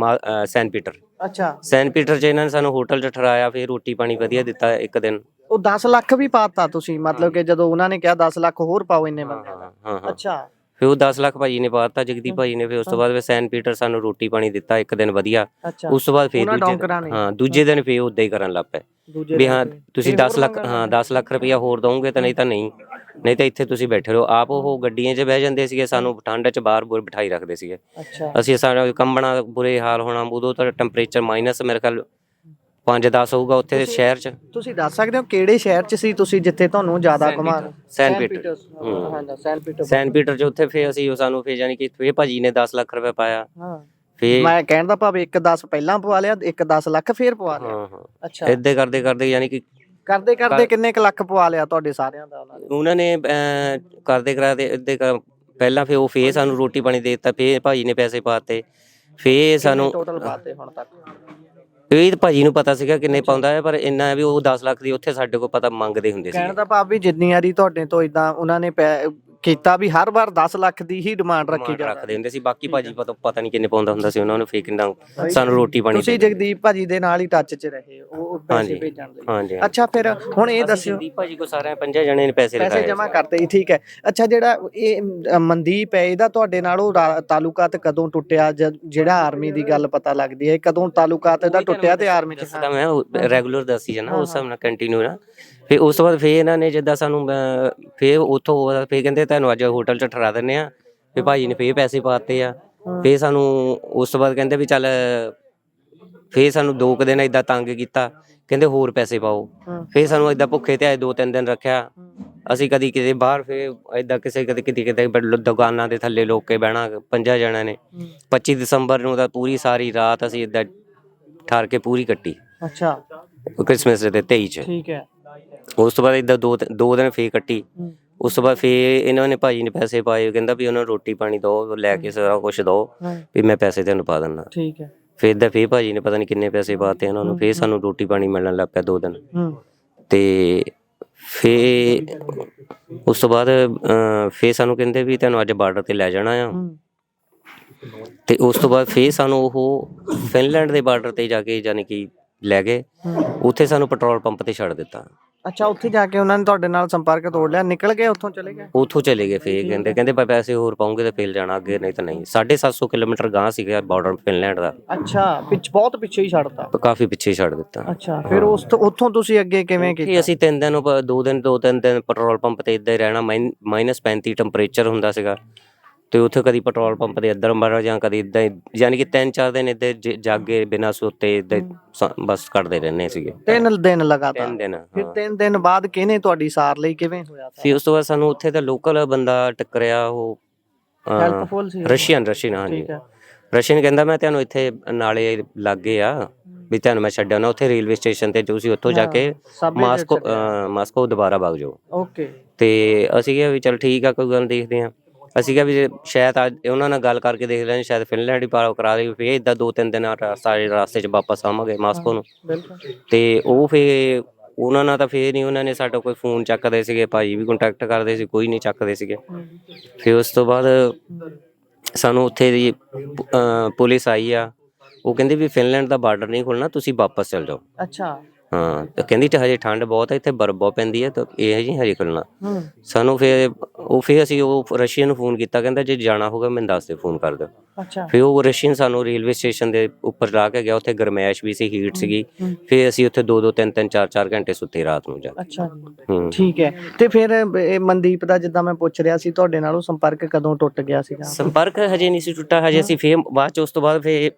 ਸੈਂਟ ਪੀਟਰ। ਅੱਛਾ, ਸੈਂਟ ਪੀਟਰ 'ਚ ਇਹਨਾਂ ਨੇ ਸਾਨੂੰ ਹੋਟਲ 'ਚ ਠਹਿਰਾਇਆ, ਫਿਰ ਰੋਟੀ ਪਾਣੀ ਵਧੀਆ ਦਿੱਤਾ ਇੱਕ ਦਿਨ। ਉਹ 10 ਲੱਖ ਵੀ ਪਾਤਾ ਤੁਸੀਂ, ਮਤਲਬ ਕਿ ਜਦੋਂ ਉਹਨਾਂ ਨੇ ਕਿਹਾ 10 ਲੱਖ ਹੋਰ ਪਾਓ ਇੰਨੇ ਬੰਦੇ ਦਾ? ਹਾਂ। ਅੱਛਾ, ਫਿਰ ਉਹ 10 ਲੱਖ ਭਾਜੀ ਨੇ ਪਾਤਾ ਜਗਦੀਪ ਭਾਜੀ ਨੇ। ਫਿਰ ਉਸ ਤੋਂ ਬਾਅਦ ਫਿਰ ਸੈਂਟ ਪੀਟਰ ਸਾਨੂੰ ਰੋਟੀ ਪਾਣੀ ਦਿੱਤਾ ਇੱਕ ਦਿਨ ਵਧੀਆ। ਅੱਛਾ, ਉਸ ਤੋਂ ਬਾਅਦ ਫਿਰ ਉਹਨਾਂ ਡੌਂਕਰਾਂ ਨੇ? ਦੂਜੇ ਦਿਨ ਫਿਰ ਉਦਾਂ ਹੀ ਕਰਨ ਲੱਗ ਪਏ ਵੀ ਹਾਂ ਤੁਸੀਂ 10 ਲੱਖ 10 ਲੱਖ ਰੁਪਇਆ ਹੋਰ ਦਓਗੇ ਤਾਂ ਨਹੀਂ ਤਾਂ ਇੱਥੇ ਤੁਸੀਂ ਬੈਠੇ ਰਹੋ। ਆਪ ਉਹ ਗੱਡੀਆਂ 'ਚ ਬਹਿ ਜਾਂਦੇ ਸੀਗੇ, ਸਾਨੂੰ ਠੰਡ 'ਚ ਬਾਹਰ ਬਿਠਾਈ ਰੱਖਦੇ ਸੀਗੇ। ਅੱਛਾ, ਅਸੀਂ ਸਾਡਾ ਕੰਬਣਾ, ਬੁਰੇ ਹਾਲ ਹੋਣਾ। ਉਦੋਂ ਤਾਂ ਟੈਂਪਰੇਚਰ ਮਾਈਨਸ ਮੇਰੇ ਖਿਆਲ 5-10 ਹੋਊਗਾ ਉੱਥੇ ਸ਼ਹਿਰ 'ਚ। ਤੁਸੀਂ ਦੱਸ ਸਕਦੇ ਹੋ ਕਿਹੜੇ ਸ਼ਹਿਰ 'ਚ ਸੀ ਤੁਸੀਂ ਜਿੱਥੇ ਤੁਹਾਨੂੰ ਜ਼ਿਆਦਾ ਘੁਮਾ? Saint Peter. ਸੈਂਟ ਪੀਟਰ 'ਚ ਉੱਥੇ ਫਿਰ ਅਸੀਂ ਸਾਨੂੰ ਫਿਰ ਯਾਨੀ ਕਿ ਫਿਰ ਭਾਜੀ ਨੇ 10 ਲੱਖ ਰੁਪਏ ਪਾਇਆ। ਹਾਂ, ਫਿਰ ਮੈਂ ਕਹਿਣ ਦਾ ਭਾਵ ਇੱਕ 10 ਪਹਿਲਾਂ ਪਵਾ ਲਿਆ, ਇੱਕ 10 ਲੱਖ ਫੇਰ ਪਵਾ ਲਿਆ? ਹਾਂ। ਅੱਛਾ, ਏਦਾਂ ਕਰਦੇ ਯਾਨੀ ਕਿ ਕਰਦੇ ਕਿੰਨੇ ਕੁ ਲੱਖ ਪਵਾ ਲਿਆ ਤੁਹਾਡੇ ਸਾਰਿਆਂ ਦਾ ਉਹਨਾਂ ਨੇ ਕਰਦੇ ਪਹਿਲਾਂ ਫਿਰ ਉਹ ਫੇਰ ਸਾਨੂੰ ਰੋਟੀ ਪਾਣੀ ਦੇ ਦਿੱਤਾ, ਫੇਰ ਭਾਜੀ ਨੇ ਪੈਸੇ ਪਾਤੇ, ਫੇਰ ਸਾਨੂੰ ਟੋਟਲ ਪਾਤੇ ਹੁਣ ਤੱਕ? ਇਹ ਭਾਜੀ ਨੂੰ ਪਤਾ ਸੀਗਾ ਕਿੰਨੇ ਪਾਉਂਦਾ ਹੈ, ਪਰ ਇੰਨਾ ਵੀ ਉਹ 10 ਲੱਖ ਦੀ ਉੱਥੇ ਸਾਡੇ ਕੋਲ ਪਤਾ ਮੰਗਦੇ ਹੁੰਦੇ ਸੀ। ਕਹਿਣ ਦਾ ਭਾਵ ਵੀ ਜਿੰਨੀ ਵਾਰੀ ਤੁਹਾਡੇ ਤੋਂ ਇਦਾਂ ਉਹਨਾਂ ਨੇ ਕੀਤਾ ਵੀ ਹਰ ਵਾਰ 10 ਲੱਖ ਦੀ ਹੀ ਡਿਮਾਂਡ ਰੱਖਦੇ ਹੁੰਦੇ ਸੀ। ਬਾਕੀ ਭਾਜੀ ਪਤਾ ਨਹੀਂ ਕਿੰਨੇ ਪਾਉਂਦਾ ਹੁੰਦਾ ਸੀ ਉਹਨਾਂ ਨੂੰ, ਫੇਰ ਕਿੰਨਾ ਸਾਨੂੰ ਰੋਟੀ ਪਾਣੀ। ਤੁਸੀਂ ਜਗਦੀਪ ਭਾਜੀ ਦੇ ਨਾਲ ਹੀ ਟੱਚ 'ਚ ਰਹੇ ਉਹ ਪੈਸੇ ਭੇਜਣ ਲਈ? ਹਾਂਜੀ। ਅੱਛਾ, ਫਿਰ ਹੁਣ ਇਹ ਦੱਸਿਓ, ਜਗਦੀਪ ਭਾਜੀ ਕੋ ਸਾਰਿਆਂ 5 ਜਣੇ ਨੇ ਪੈਸੇ ਜਮ੍ਹਾਂ ਕਰਤੇ? ਠੀਕ ਹੈ। ਅੱਛਾ, ਜਿਹੜਾ ਇਹ ਮਨਦੀਪ ਹੈ, ਇਹਦਾ ਤੁਹਾਡੇ ਨਾਲ ਉਹ ਤਾਲੁਕਾਤ ਕਦੋਂ ਟੁੱਟਿਆ? ਜਿਹੜਾ ਆਰਮੀ ਦੀ ਗੱਲ ਪਤਾ ਲੱਗਦੀ ਹੈ, ਕਦੋਂ ਤਾਲੁਕਾਤ ਇਹਦਾ ਟੁੱਟਿਆ ਤੇ ਆਰਮੀ 'ਚ? ਮੈਂ ਰੈਗੂਲਰ ਦੱਸੀ ਜਾਣਾ ਉਸ ਹਿਸਾਬ ਨਾਲ ਕੰਟੀਨਿਊ ਨਾ। ਫਿਰ ਉਸ ਤੋਂ ਬਾਅਦ ਫਿਰ ਇਹਨਾਂ ਨੇ ਜਿੱਦਾਂ ਸਾਨੂੰ ਫਿਰ ਉੱਥੋਂ ਫਿਰ ਕਹਿੰਦੇ ਤੁਹਾਨੂੰ ਅੱਜ ਹੋਟਲ 'ਚ ਠਹਿਰਾ ਦਿੰਦੇ ਆ। ਫਿਰ ਭਾਜੀ ਨੇ ਫਿਰ ਪੈਸੇ ਪਾਤੇ ਆ। ਫਿਰ ਸਾਨੂੰ ਉਸ ਤੋਂ ਬਾਅਦ ਕਹਿੰਦੇ ਵੀ ਚੱਲ, ਫਿਰ ਸਾਨੂੰ 2 ਕੁ ਦਿਨ ਏਦਾਂ ਤੰਗ ਕੀਤਾ, ਕਹਿੰਦੇ ਹੋਰ ਪੈਸੇ ਪਾਓ। ਫਿਰ ਸਾਨੂੰ ਏਦਾਂ ਭੁੱਖੇ ਤੇ ਆਏ 2-3 ਦਿਨ ਰੱਖਿਆ। ਅਸੀਂ ਕਦੀ ਕਿਤੇ ਬਾਹਰ, ਫਿਰ ਏਦਾਂ ਕਿਤੇ ਦੁਕਾਨਾਂ ਦੇ ਥੱਲੇ ਲੋਕ ਕੇ ਬਹਿਣਾ 5 ਜਣਿਆਂ ਨੇ। 25 ਦਸੰਬਰ ਨੂੰ ਤਾਂ ਪੂਰੀ ਸਾਰੀ ਰਾਤ ਅਸੀਂ ਏਦਾਂ ਠਾਰ ਕੇ ਪੂਰੀ ਕੱਟੀ। ਅੱਛਾ, ਕ੍ਰਿਸਮਸ ਦੇ 23 ਚ। ਠੀਕ ਹੈ। ਉਸ ਤੋਂ ਬਾਅਦ ਏਦਾਂ 2 ਦਿਨ ਫੇਰ ਕੱਟੀ। ਉਸ ਤੋਂ ਬਾਅਦ ਫੇਰ ਇਹਨਾਂ ਨੇ ਭਾਜੀ ਨੇ ਪੈਸੇ ਪਾਏ, ਕਹਿੰਦਾ ਵੀ ਉਹਨਾਂ ਨੂੰ ਰੋਟੀ ਪਾਣੀ ਦੋ, ਲੈ ਕੇ ਸਾਰਾ ਕੁਛ ਦੋ, ਵੀ ਮੈਂ ਪੈਸੇ ਤੈਨੂੰ ਪਾ ਦਿੰਦਾ। ਠੀਕ ਹੈ। ਫੇਰ ਏਦਾਂ ਫੇਰ ਭਾਜੀ ਨੇ ਪਤਾ ਨੀ ਕਿੰਨੇ ਪੈਸੇ ਪਾਤੇ ਉਹਨਾਂ ਨੂੰ, ਫੇਰ ਸਾਨੂੰ ਰੋਟੀ ਪਾਣੀ ਮਿਲਣ ਲੱਗ ਪਿਆ 2 ਦਿਨ। ਤੇ ਫੇਰ ਉਸ ਤੋਂ ਬਾਅਦ ਫੇਰ ਸਾਨੂੰ ਕਹਿੰਦੇ ਵੀ ਤੁਹਾਨੂੰ ਅੱਜ ਬਾਰਡਰ ਤੇ ਲੈ ਜਾਣਾ ਆ। ਤੇ ਉਸ ਤੋਂ ਬਾਅਦ ਫੇਰ ਸਾਨੂੰ ਉਹ ਫਿਨਲੈਂਡ ਦੇ ਬਾਰਡਰ ਤੇ ਜਾ ਕੇ ਯਾਨੀ ਕਿ ਲੈ ਗਏ। ਉੱਥੇ ਸਾਨੂੰ ਪੈਟਰੋਲ ਪੰਪ ਤੇ ਛੱਡ ਦਿੱਤਾ। ਅੱਛਾ, ਉੱਥੇ ਜਾ ਕੇ ਉਹਨਾਂ ਨੇ ਤੁਹਾਡੇ ਨਾਲ ਸੰਪਰਕ ਤੋੜ ਲਿਆ, ਨਿਕਲ ਗਏ ਉੱਥੋਂ? ਉੱਥੋਂ ਚਲੇ ਗਏ। ਫੇਰ ਕਹਿੰਦੇ ਪੈਸੇ ਹੋਰ ਪਾਉਂਗੇ ਤਾਂ ਫੇਰ ਜਾਣਾ ਅੱਗੇ, ਨਹੀਂ ਤਾਂ ਨਹੀਂ। 750 ਕਿਲੋਮੀਟਰ ਗਾਂਹ ਸੀਗਾ ਬਾਰਡਰ ਫਿਨਲੈਂਡ ਦਾ। ਅੱਛਾ, ਬਹੁਤ ਪਿੱਛੇ ਹੀ ਛੱਡਤਾ? ਕਾਫੀ ਪਿੱਛੇ ਛੱਡ ਦਿੱਤਾ। ਅੱਛਾ, ਫਿਰ ਉੱਥੋਂ ਤੁਸੀਂ ਅੱਗੇ ਕਿਵੇਂ ਕੀਤਾ? ਅਸੀਂ 3 ਦਿਨ 2-3 ਦਿਨ ਪੈਟਰੋਲ ਪੰਪ ਤੇ ਏਦਾਂ ਹੀ ਰਹਿਣਾ। -35 ਟੈਂਪਰੇਚਰ ਹੁੰਦਾ ਸੀਗਾ। ਤੇ ਉੱਥੇ ਕਦੀ ਪੈਟਰੋਲ ਪੰਪ ਦੇ ਅੰਦਰ ਮਰ ਜਾਂ ਕਦੀ ਏਦਾਂ ਹੀ, ਯਾਨੀ ਕਿ 3-4 ਦਿਨ ਏਦਾਂ ਜਾਗੇ ਬਿਨਾਂ ਸੁੱਤੇ ਏਦਾਂ ਬਸ ਕੱਢਦੇ ਰਹਿੰਦੇ ਸੀਗੇ। 3 ਦਿਨ ਲਗਾਤਾਰ? 3 ਦਿਨ। ਫਿਰ 3 ਦਿਨ ਬਾਅਦ ਕਿਹਨੇ ਤੁਹਾਡੀ ਸਾਰ ਲਈ, ਕਿਵੇਂ ਹੋਇਆ? ਫਿਰ ਉਸ ਤੋਂ ਬਾਅਦ ਸਾਨੂੰ ਉੱਥੇ ਦਾ ਲੋਕਲ ਬੰਦਾ ਟੱਕਰਿਆ, ਉਹ ਹੈਲਪਫੁਲ ਸੀ? ਰਸ਼ੀਅਨ। ਹਾਂਜੀ, ਰਸ਼ੀਅਨ ਕਹਿੰਦਾ ਮੈਂ ਤੁਹਾਨੂੰ ਇੱਥੇ ਨਾਲੇ ਲਾਗੇ ਆ, ਵੀ ਤੁਹਾਨੂੰ ਮੈਂ ਛੱਡਿਆ ਨਾ ਉੱਥੇ ਰੇਲਵੇ ਸਟੇਸ਼ਨ ਤੇ, ਤੁਸੀਂ ਉੱਥੋਂ ਜਾ ਕੇ ਮਾਸਕੋ ਦੁਬਾਰਾ ਵਗ ਜਾਓ। ਓਕੇ। ਤੇ ਅਸੀਂ ਕਿਹਾ ਵੀ ਚਲ ਠੀਕ ਆ, ਕੋਈ ਗੱਲ ਦੇਖਦੇ ਆ। ਅਸੀਂ ਕਿਹਾ ਵੀ ਸ਼ਾਇਦ ਅੱਜ ਉਹਨਾਂ ਨਾਲ ਗੱਲ ਕਰਕੇ ਦੇਖ ਲੈਣ, ਸ਼ਾਇਦ ਫਿਨਲੈਂਡ ਹੀ ਪਾਰ ਕਰਾ ਦੇ। ਫਿਰ ਏਦਾਂ 2-3 ਦਿਨ ਸਾਰੇ ਰਾਸਤੇ 'ਚ ਵਾਪਸ ਆਵਾਂਗੇ ਮਾਸਕੋ ਨੂੰ। ਤੇ ਉਹ ਫਿਰ ਉਹਨਾਂ ਨਾਲ ਤਾਂ ਫੇਰ ਨਹੀਂ, ਉਹਨਾਂ ਨੇ ਸਾਡਾ ਕੋਈ ਫੋਨ ਚੱਕਦੇ ਸੀਗੇ, ਭਾਈ ਵੀ ਕੰਟੈਕਟ ਕਰਦੇ ਸੀ, ਕੋਈ ਨਹੀਂ ਚੱਕਦੇ ਸੀਗੇ। ਫਿਰ ਉਸ ਤੋਂ ਬਾਅਦ ਸਾਨੂੰ ਉੱਥੇ ਦੀ ਪੁਲਿਸ ਆਈ ਆ, ਉਹ ਕਹਿੰਦੀ ਵੀ ਫਿਨਲੈਂਡ ਦਾ ਬਾਰਡਰ ਨਹੀਂ ਖੁੱਲਣਾ, ਤੁਸੀਂ ਵਾਪਸ ਚਲ ਜਾਓ। ਅੱਛਾ। ਹਾਂ, ਕਹਿੰਦੀ ਹਜੇ ਠੰਡ ਬਹੁਤ ਹੈ, ਇੱਥੇ ਬਰਫ਼ ਬਹੁਤ ਪੈਂਦੀ ਹੈ, ਤਾਂ ਇਹ ਜੀ ਹਜੇ ਖੁੱਲਣਾ। ਸਾਨੂੰ ਫਿਰ ਅਸੀਂ ਉਹ ਰਸ਼ੀਅਨ ਨੂੰ ਫੋਨ ਕੀਤਾ, ਕਹਿੰਦਾ ਜੇ ਜਾਣਾ ਹੋਊਗਾ ਮੈਨੂੰ ਦੱਸ ਦਿਓ, ਫੋਨ ਕਰ ਦਿਓ। ਅੱਛਾ। ਫਿਰ ਉਹ ਰਸ਼ੀਅਨ ਸਾਨੂੰ ਰੇਲਵੇ ਸਟੇਸ਼ਨ ਦੇ ਉੱਪਰ ਲਾ ਕੇ ਗਿਆ। ਉੱਥੇ ਗਰਮੈਸ਼ ਵੀ ਸੀ, ਹੀਟ ਸੀਗੀ। ਫਿਰ ਅਸੀਂ ਉੱਥੇ 2-2 3-3 4-4 ਘੰਟੇ ਸੁੱਤੇ ਰਾਤ ਨੂੰ ਜਾ ਕੇ। ਅੱਛਾ, ਠੀਕ ਹੈ। ਤੇ ਫਿਰ ਇਹ ਮਨਦੀਪ ਦਾ ਜਿੱਦਾਂ ਮੈਂ ਪੁੱਛ ਰਿਹਾ ਸੀ, ਤੁਹਾਡੇ ਨਾਲ ਉਹ ਸੰਪਰਕ ਕਦੋਂ ਟੁੱਟ ਗਿਆ ਸੀਗਾ? ਸੰਪਰਕ ਹਜੇ ਨਹੀਂ ਸੀ ਟੁੱਟਾ, ਹਜੇ ਅਸੀਂ ਫਿਰ ਬਾਅਦ ਚ ਉਸ ਤੋਂ ਬਾਅਦ ਫਿਰ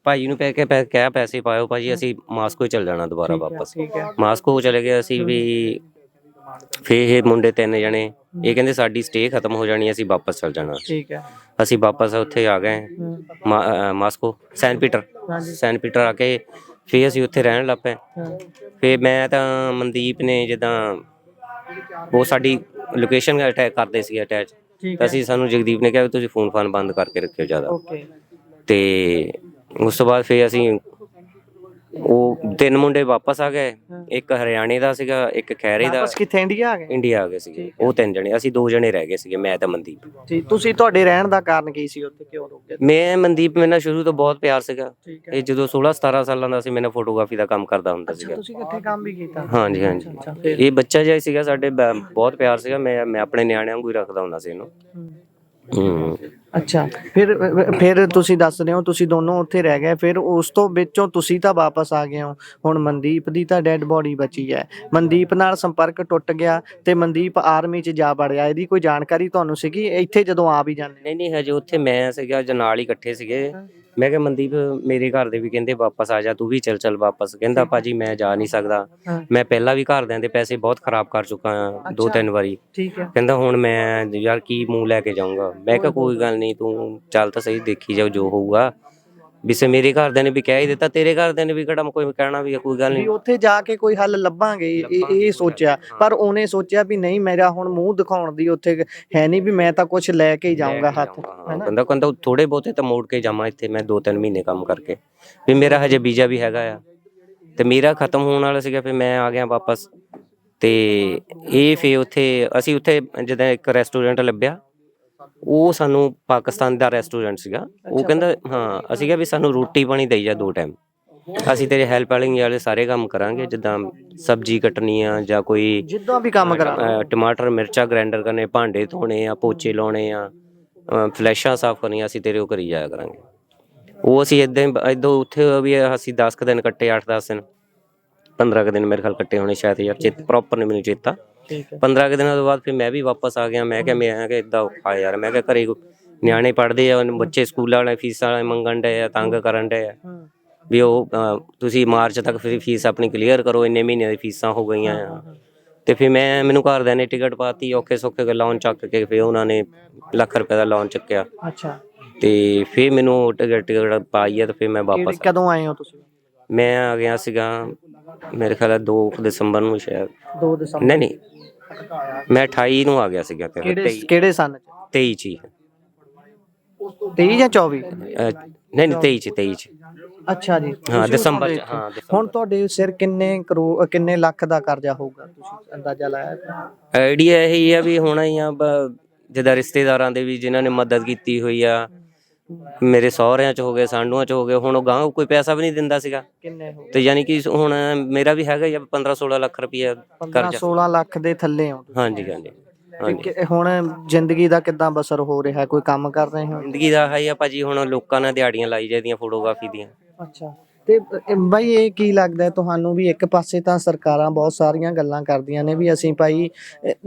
ਭਾਜੀ ਨੂੰ ਕਿਹਾ ਪੈਸੇ ਪਾਇਓ ਭਾਜੀ, ਅਸੀਂ ਮਾਸਕੋ ਚਲ ਜਾਣਾ ਦੁਬਾਰਾ ਵਾਪਸ। ਮਾਸਕੋ ਚਲੇ ਗਏ ਅਸੀਂ ਵੀ। ਫਿਰ ਇਹ ਮੁੰਡੇ 3 ਜਣੇ, ਇਹ ਕਹਿੰਦੇ ਸਾਡੀ ਸਟੇ ਖਤਮ ਹੋ ਜਾਣੀ, ਅਸੀਂ ਵਾਪਸ ਚਲ ਜਾਣਾ। ਠੀਕ ਹੈ। ਅਸੀਂ ਵਾਪਸ ਉੱਥੇ ਆ ਗਏ ਮਾਸਕੋ, ਸੈਂਟ ਪੀਟਰ ਆ ਕੇ ਫਿਰ ਅਸੀਂ ਉੱਥੇ ਰਹਿਣ ਲੱਗ ਪਏ। ਫਿਰ ਮੈਂ ਤਾਂ ਮਨਦੀਪ ਨੇ ਜਿੱਦਾਂ ਉਹ ਸਾਡੀ ਲੋਕੇਸ਼ਨ ਅਟੈਚ ਕਰਦੇ ਸੀ ਅਟੈਚ, ਤਾਂ ਸਾਨੂੰ ਜਗਦੀਪ ਨੇ ਕਿਹਾ ਵੀ ਤੁਸੀਂ ਫੋਨ ਫਾਨ ਬੰਦ ਕਰਕੇ ਰੱਖਿਓ ਜ਼ਿਆਦਾ। ਤੇ ਉਸ ਤੋਂ ਬਾਅਦ ਫਿਰ ਅਸੀਂ ਉਹ 3 ਮੁੰਡੇ ਵਾਪਸ ਆ ਗਏ, ਇੱਕ ਹਰਿਆਣੇ ਦਾ ਸੀਗਾ, ਇੱਕ ਖੈਰੇ ਦਾ। ਵਾਪਸ ਕਿੱਥੇ ਇੰਡੀਆ ਆ ਗਏ? ਇੰਡੀਆ ਆ ਗਏ ਸੀਗੇ ਉਹ 3 ਜਣੇ, ਅਸੀਂ 2 ਜਣੇ ਰਹਿ ਗਏ ਸੀਗੇ, ਮੈਂ ਤਾਂ ਮਨਦੀਪ। ਜੀ, ਤੁਸੀਂ ਤੁਹਾਡੇ ਰਹਿਣ ਦਾ ਕਾਰਨ ਕੀ ਸੀ ਉੱਥੇ, ਕਿਉਂ ਰੁਕੇ? ਮੈਂ ਮਨਦੀਪ ਮੇਰੇ ਨਾਲ ਸ਼ੁਰੂ ਤੋਂ ਬਹੁਤ ਪਿਆਰ ਸੀਗਾ। ਠੀਕ ਇਹ ਜਦੋਂ 16-17 ਸਾਲਾਂ ਦਾ ਸੀ, ਮੈਂ ਫੋਟੋਗ੍ਰਾਫੀ ਦਾ ਕੰਮ ਕਰਦਾ ਹੁੰਦਾ ਸੀਗਾ। ਤੁਸੀਂ ਕਿੱਥੇ ਕੰਮ ਵੀ ਕੀਤਾ? ਹਾਂਜੀ ਹਾਂਜੀ, ਇਹ ਬੱਚਾ ਜਿਹਾ ਸੀਗਾ ਸਾਡੇ, ਬਹੁਤ ਪਿਆਰ ਸੀਗਾ। ਮੈਂ ਆਪਣੇ ਨਿਆਣਿਆਂ ਵਾਂਗੂ ਹੀ ਰੱਖਦਾ ਹੁੰਦਾ ਸੀ ਇਹਨੂੰ। ਅੱਛਾ, ਫਿਰ ਤੁਸੀਂ ਦੱਸ ਰਹੇ ਹੋ ਤੁਸੀਂ ਦੋਨੋਂ ਉੱਥੇ ਰਹਿ ਗਏ, ਫਿਰ ਉਸ ਤੋਂ ਵਿੱਚੋਂ ਤੁਸੀਂ ਤਾਂ ਵਾਪਸ ਆ ਗਏ ਹੋ। ਹੁਣ ਮਨਦੀਪ ਦੀ ਤਾਂ ਡੈੱਡ ਬੋਡੀ ਬਚੀ ਹੈ, ਮਨਦੀਪ ਨਾਲ ਸੰਪਰਕ ਟੁੱਟ ਗਿਆ ਤੇ ਮਨਦੀਪ ਆਰਮੀ 'ਚ ਜਾ ਵੜਿਆ। ਇਹਦੀ ਕੋਈ ਜਾਣਕਾਰੀ ਤੁਹਾਨੂੰ ਸੀਗੀ ਇੱਥੇ ਜਦੋਂ ਆ ਵੀ ਜਾਂਦੇ? ਨਹੀਂ ਹਜੇ ਉੱਥੇ ਮੈਂ ਸੀਗਾ, ਨਾਲ ਹੀ ਇਕੱਠੇ ਸੀਗੇ। ਮੈਂ ਕਿਹਾ ਮਨਦੀਪ, ਮੇਰੇ ਘਰ ਦੇ ਵੀ ਕਹਿੰਦੇ ਵਾਪਸ ਆ ਜਾ, ਤੂੰ ਵੀ ਚੱਲ ਵਾਪਸ। ਕਹਿੰਦਾ ਭਾਜੀ ਮੈਂ ਜਾ ਨਹੀਂ ਸਕਦਾ, ਮੈਂ ਪਹਿਲਾਂ ਵੀ ਘਰਦਿਆਂ ਦੇ ਪੈਸੇ ਬਹੁਤ ਖਰਾਬ ਕਰ ਚੁੱਕਾ ਹਾਂ 2-3 ਵਾਰੀ। ਠੀਕ ਹੈ। ਕਹਿੰਦਾ ਹੁਣ ਮੈਂ ਯਾਰ ਕੀ ਮੂੰਹ ਲੈ ਕੇ ਜਾਊਂਗਾ। ਮੈਂ ਕਿਹਾ ਕੋਈ ਗੱਲ ਨਹੀਂ, ਤੂੰ ਚੱਲ ਤਾਂ ਸਹੀ, ਦੇਖੀ ਜਾਓ ਜੋ ਹੋਊਗਾ। ਵੀ ਮੇਰੇ ਘਰਦਿਆਂ ਨੇ ਵੀ ਕਹਿ ਹੀ ਦਿੱਤਾ, ਤੇਰੇ ਘਰਦਿਆਂ ਨੇ ਵੀ ਕਿਹੜਾ ਕੋਈ ਕਹਿਣਾ ਵੀ ਕੋਈ ਗੱਲ ਨਹੀਂ, ਉੱਥੇ ਜਾ ਕੇ ਕੋਈ ਹੱਲ ਲੱਭਾਂਗੇ ਇਹ ਸੋਚਿਆ। ਪਰ ਉਹਨੇ ਸੋਚਿਆ ਵੀ ਨਹੀਂ, ਮੇਰਾ ਹੁਣ ਮੂੰਹ ਦਿਖਾਉਣ ਦੀ ਉੱਥੇ ਹੈ ਨਹੀਂ, ਵੀ ਮੈਂ ਤਾਂ ਕੁਝ ਲੈ ਕੇ ਹੀ ਜਾਊਂਗਾ ਹੱਥ। ਕਹਿੰਦਾ ਥੋੜੇ ਬਹੁਤੇ ਤਾਂ ਮੋੜ ਕੇ ਜਾਵਾਂ ਇੱਥੇ ਮੈਂ 2-3 ਮਹੀਨੇ ਕੰਮ ਕਰਕੇ, ਵੀ ਮੇਰਾ ਹਜੇ ਵੀਜ਼ਾ ਵੀ ਹੈਗਾ ਆ ਤੇ ਮੇਰਾ ਖਤਮ ਹੋਣ ਵਾਲਾ ਸੀਗਾ। ਫਿਰ ਮੈਂ ਆ ਗਿਆ ਵਾਪਸ ਤੇ ਇਹ ਫਿਰ ਅਸੀਂ ਉੱਥੇ ਜਿੱਦਾਂ ਇੱਕ ਰੈਸਟੋਰੈਂਟ ਲੱਭਿਆ, ਉਹ ਸਾਨੂੰ ਪਾਕਿਸਤਾਨ ਦਾ ਰੈਸਟੋਰੈਂਟ ਸੀਗਾ। ਉਹ ਕਹਿੰਦਾ ਹਾਂ, ਅਸੀਂ ਕਿਹਾ ਵੀ ਸਾਨੂੰ ਰੋਟੀ ਪਾਣੀ ਦੇਈ ਜਾ 2 ਟਾਈਮ, ਅਸੀਂ ਤੇਰੇ ਹੈਲਪ ਵਾਲੇ ਸਾਰੇ ਕੰਮ ਕਰਾਂਗੇ, ਜਿੱਦਾਂ ਸਬਜ਼ੀ ਕੱਟਣੀ ਆ ਜਾਂ ਕੋਈ ਜਿੱਦਾਂ ਵੀ ਕੰਮ ਕਰਾਂ, ਟਮਾਟਰ ਮਿਰਚਾਂ ਗ੍ਰਾਈਂਡਰ ਕਰਨੇ, ਭਾਂਡੇ ਧੋਣੇ ਆ, ਪੋਚੇ ਲਾਉਣੇ ਆ, ਫਲੈਸ਼ਾਂ ਸਾਫ਼ ਕਰਨੀਆਂ, ਅਸੀਂ ਤੇਰੇ ਉਹ ਕਰੀ ਜਾਇਆ ਕਰਾਂਗੇ। ਉਹ ਅਸੀਂ ਇੱਦਾਂ ਉੱਥੇ ਵੀ ਅਸੀਂ 10 ਕੁ ਦਿਨ ਕੱਟੇ, 8-10 ਦਿਨ, 15 ਕੁ ਦਿਨ ਮੇਰੇ ਖਿਆਲ ਕੱਟੇ ਹੋਣੇ ਸ਼ਾਇਦ, ਯਾਰ ਪ੍ਰੋਪਰ ਨਹੀਂ ਮੈਨੂੰ ਚੇਤਾ। 15 ਕੁ ਦਿਨਾਂ ਤੋਂ ਬਾਅਦ ਫਿਰ ਮੈਂ ਵੀ ਵਾਪਸ ਆ ਗਿਆ। ਮੈਂ ਕਿਹਾ ਏਦਾਂ ਔਖਾ ਯਾਰ, ਮੈਂ ਕਿਹਾ ਘਰੇ ਨਿਆਣੇ ਪੜ੍ਹਦੇ ਆ, ਬੱਚੇ ਸਕੂਲਾਂ ਵਾਲੇ ਫੀਸਾਂ ਵਾਲੇ ਮੰਗਣ ਡਏ ਆ, ਤੰਗ ਕਰਨ ਡਏ ਆ, ਵੀ ਉਹ ਤੁਸੀਂ ਮਾਰਚ ਤੱਕ ਫਿਰ ਫੀਸ ਆਪਣੀ ਕਲੀਅਰ ਕਰੋ, ਇੰਨੇ ਮਹੀਨਿਆਂ ਦੀ ਫੀਸਾਂ ਹੋ ਗਈਆਂ ਆ। ਤੇ ਫਿਰ ਮੈਨੂੰ ਘਰਦਿਆਂ ਨੇ ਟਿਕਟ ਪਾਤੀ, ਔਖੇ ਸੌਖੇ ਲੋਨ ਚੱਕ ਕੇ, ਫਿਰ ਉਹਨਾਂ ਨੇ ਲੱਖ ਰੁਪਏ ਦਾ ਲੋਨ ਚੱਕਿਆ। ਅੱਛਾ, ਤੇ ਫਿਰ ਮੈਨੂੰ ਟਿਕਟ ਪਾਈ ਆ ਤੇ ਫਿਰ ਮੈਂ ਵਾਪਸ। ਕਦੋਂ ਆਏ ਹੋ ਤੁਸੀਂ? ਮੈਂ ਆ ਗਿਆ ਸੀਗਾ ਮੇਰੇ ਖਿਆਲ 2 ਦਸੰਬਰ ਨੂੰ ਸ਼ਾਇਦ। 2 ਦਸੰਬਰ? ਨਹੀਂ ਮੈਂ 28 ਨੂੰ ਆ ਗਿਆ ਸੀਗਾ। ਕਿਹੜੇ ਸਾਲ? 23 ਚ। 23 ਜਾਂ 24? ਨਹੀਂ 23 ਚ। ਅੱਛਾ ਜੀ, ਹਾਂ ਦਸੰਬਰ ਚ। ਹਾਂ ਹੁਣ ਤੁਹਾਡੇ ਸਿਰ ਕਿੰਨੇ ਲੱਖ ਦਾ ਕਰਜ਼ਾ ਹੋਊਗਾ, ਤੁਸੀਂ ਅੰਦਾਜ਼ਾ ਲਾਇਆ? ਆਈਡੀਆ ਇਹੀ ਆ ਵੀ ਹੋਣਾ ਹੀ ਆ, ਜਿੱਦਾਂ ਰਿਸ਼ਤੇਦਾਰਾਂ ਦੇ ਵੀ ਜਿਨ੍ਹਾਂ ਨੇ ਮਦਦ ਕੀਤੀ ਹੋਈ ਆ, ਮੇਰੇ ਸਹੁਰਿਆਂ ਚ ਹੋ ਗਏ, ਸਾਂਢੂਆਂ ਚ ਹੋ ਗਏ, ਹੁਣ ਉਹ ਗਾਂਹ ਕੋਈ ਪੈਸਾ ਵੀ ਨਹੀਂ ਦਿੰਦਾ ਸੀਗਾ। ਤੇ ਯਾਨੀ ਕਿ ਹੁਣ ਮੇਰਾ ਵੀ ਹੈਗਾ ਹੀ 15-16 ਲੱਖ ਰੁਪਈਆ ਕਰਜ਼ਾ। 16 ਲੱਖ ਦੇ ਥੱਲੇ ਹੋ? ਹਾਂਜੀ ਹਾਂਜੀ। ਹੁਣ ਜ਼ਿੰਦਗੀ ਦਾ ਕਿੱਦਾਂ ਬਸਰ ਹੋ ਰਿਹਾ, ਕੋਈ ਕੰਮ ਕਰ ਰਹੇ ਹੋ? ਜ਼ਿੰਦਗੀ ਦਾ ਹੈ ਆ ਭਾਜੀ, ਹੁਣ ਲੋਕਾਂ ਨਾਲ ਦਿਹਾੜੀਆਂ ਲਾਈ ਜਾਂਦੀਆਂ ਫੋਟੋਗ੍ਰਾਫੀ ਦੀਆਂ। ਅੱਛਾ, ਤੇ ਬਾਈ ਇਹ ਕੀ ਲੱਗਦਾ ਤੁਹਾਨੂੰ ਵੀ ਇੱਕ ਪਾਸੇ ਤਾਂ ਸਰਕਾਰਾਂ ਬਹੁਤ ਸਾਰੀਆਂ ਗੱਲਾਂ ਕਰਦੀਆਂ ਨੇ ਵੀ ਅਸੀਂ ਭਾਈ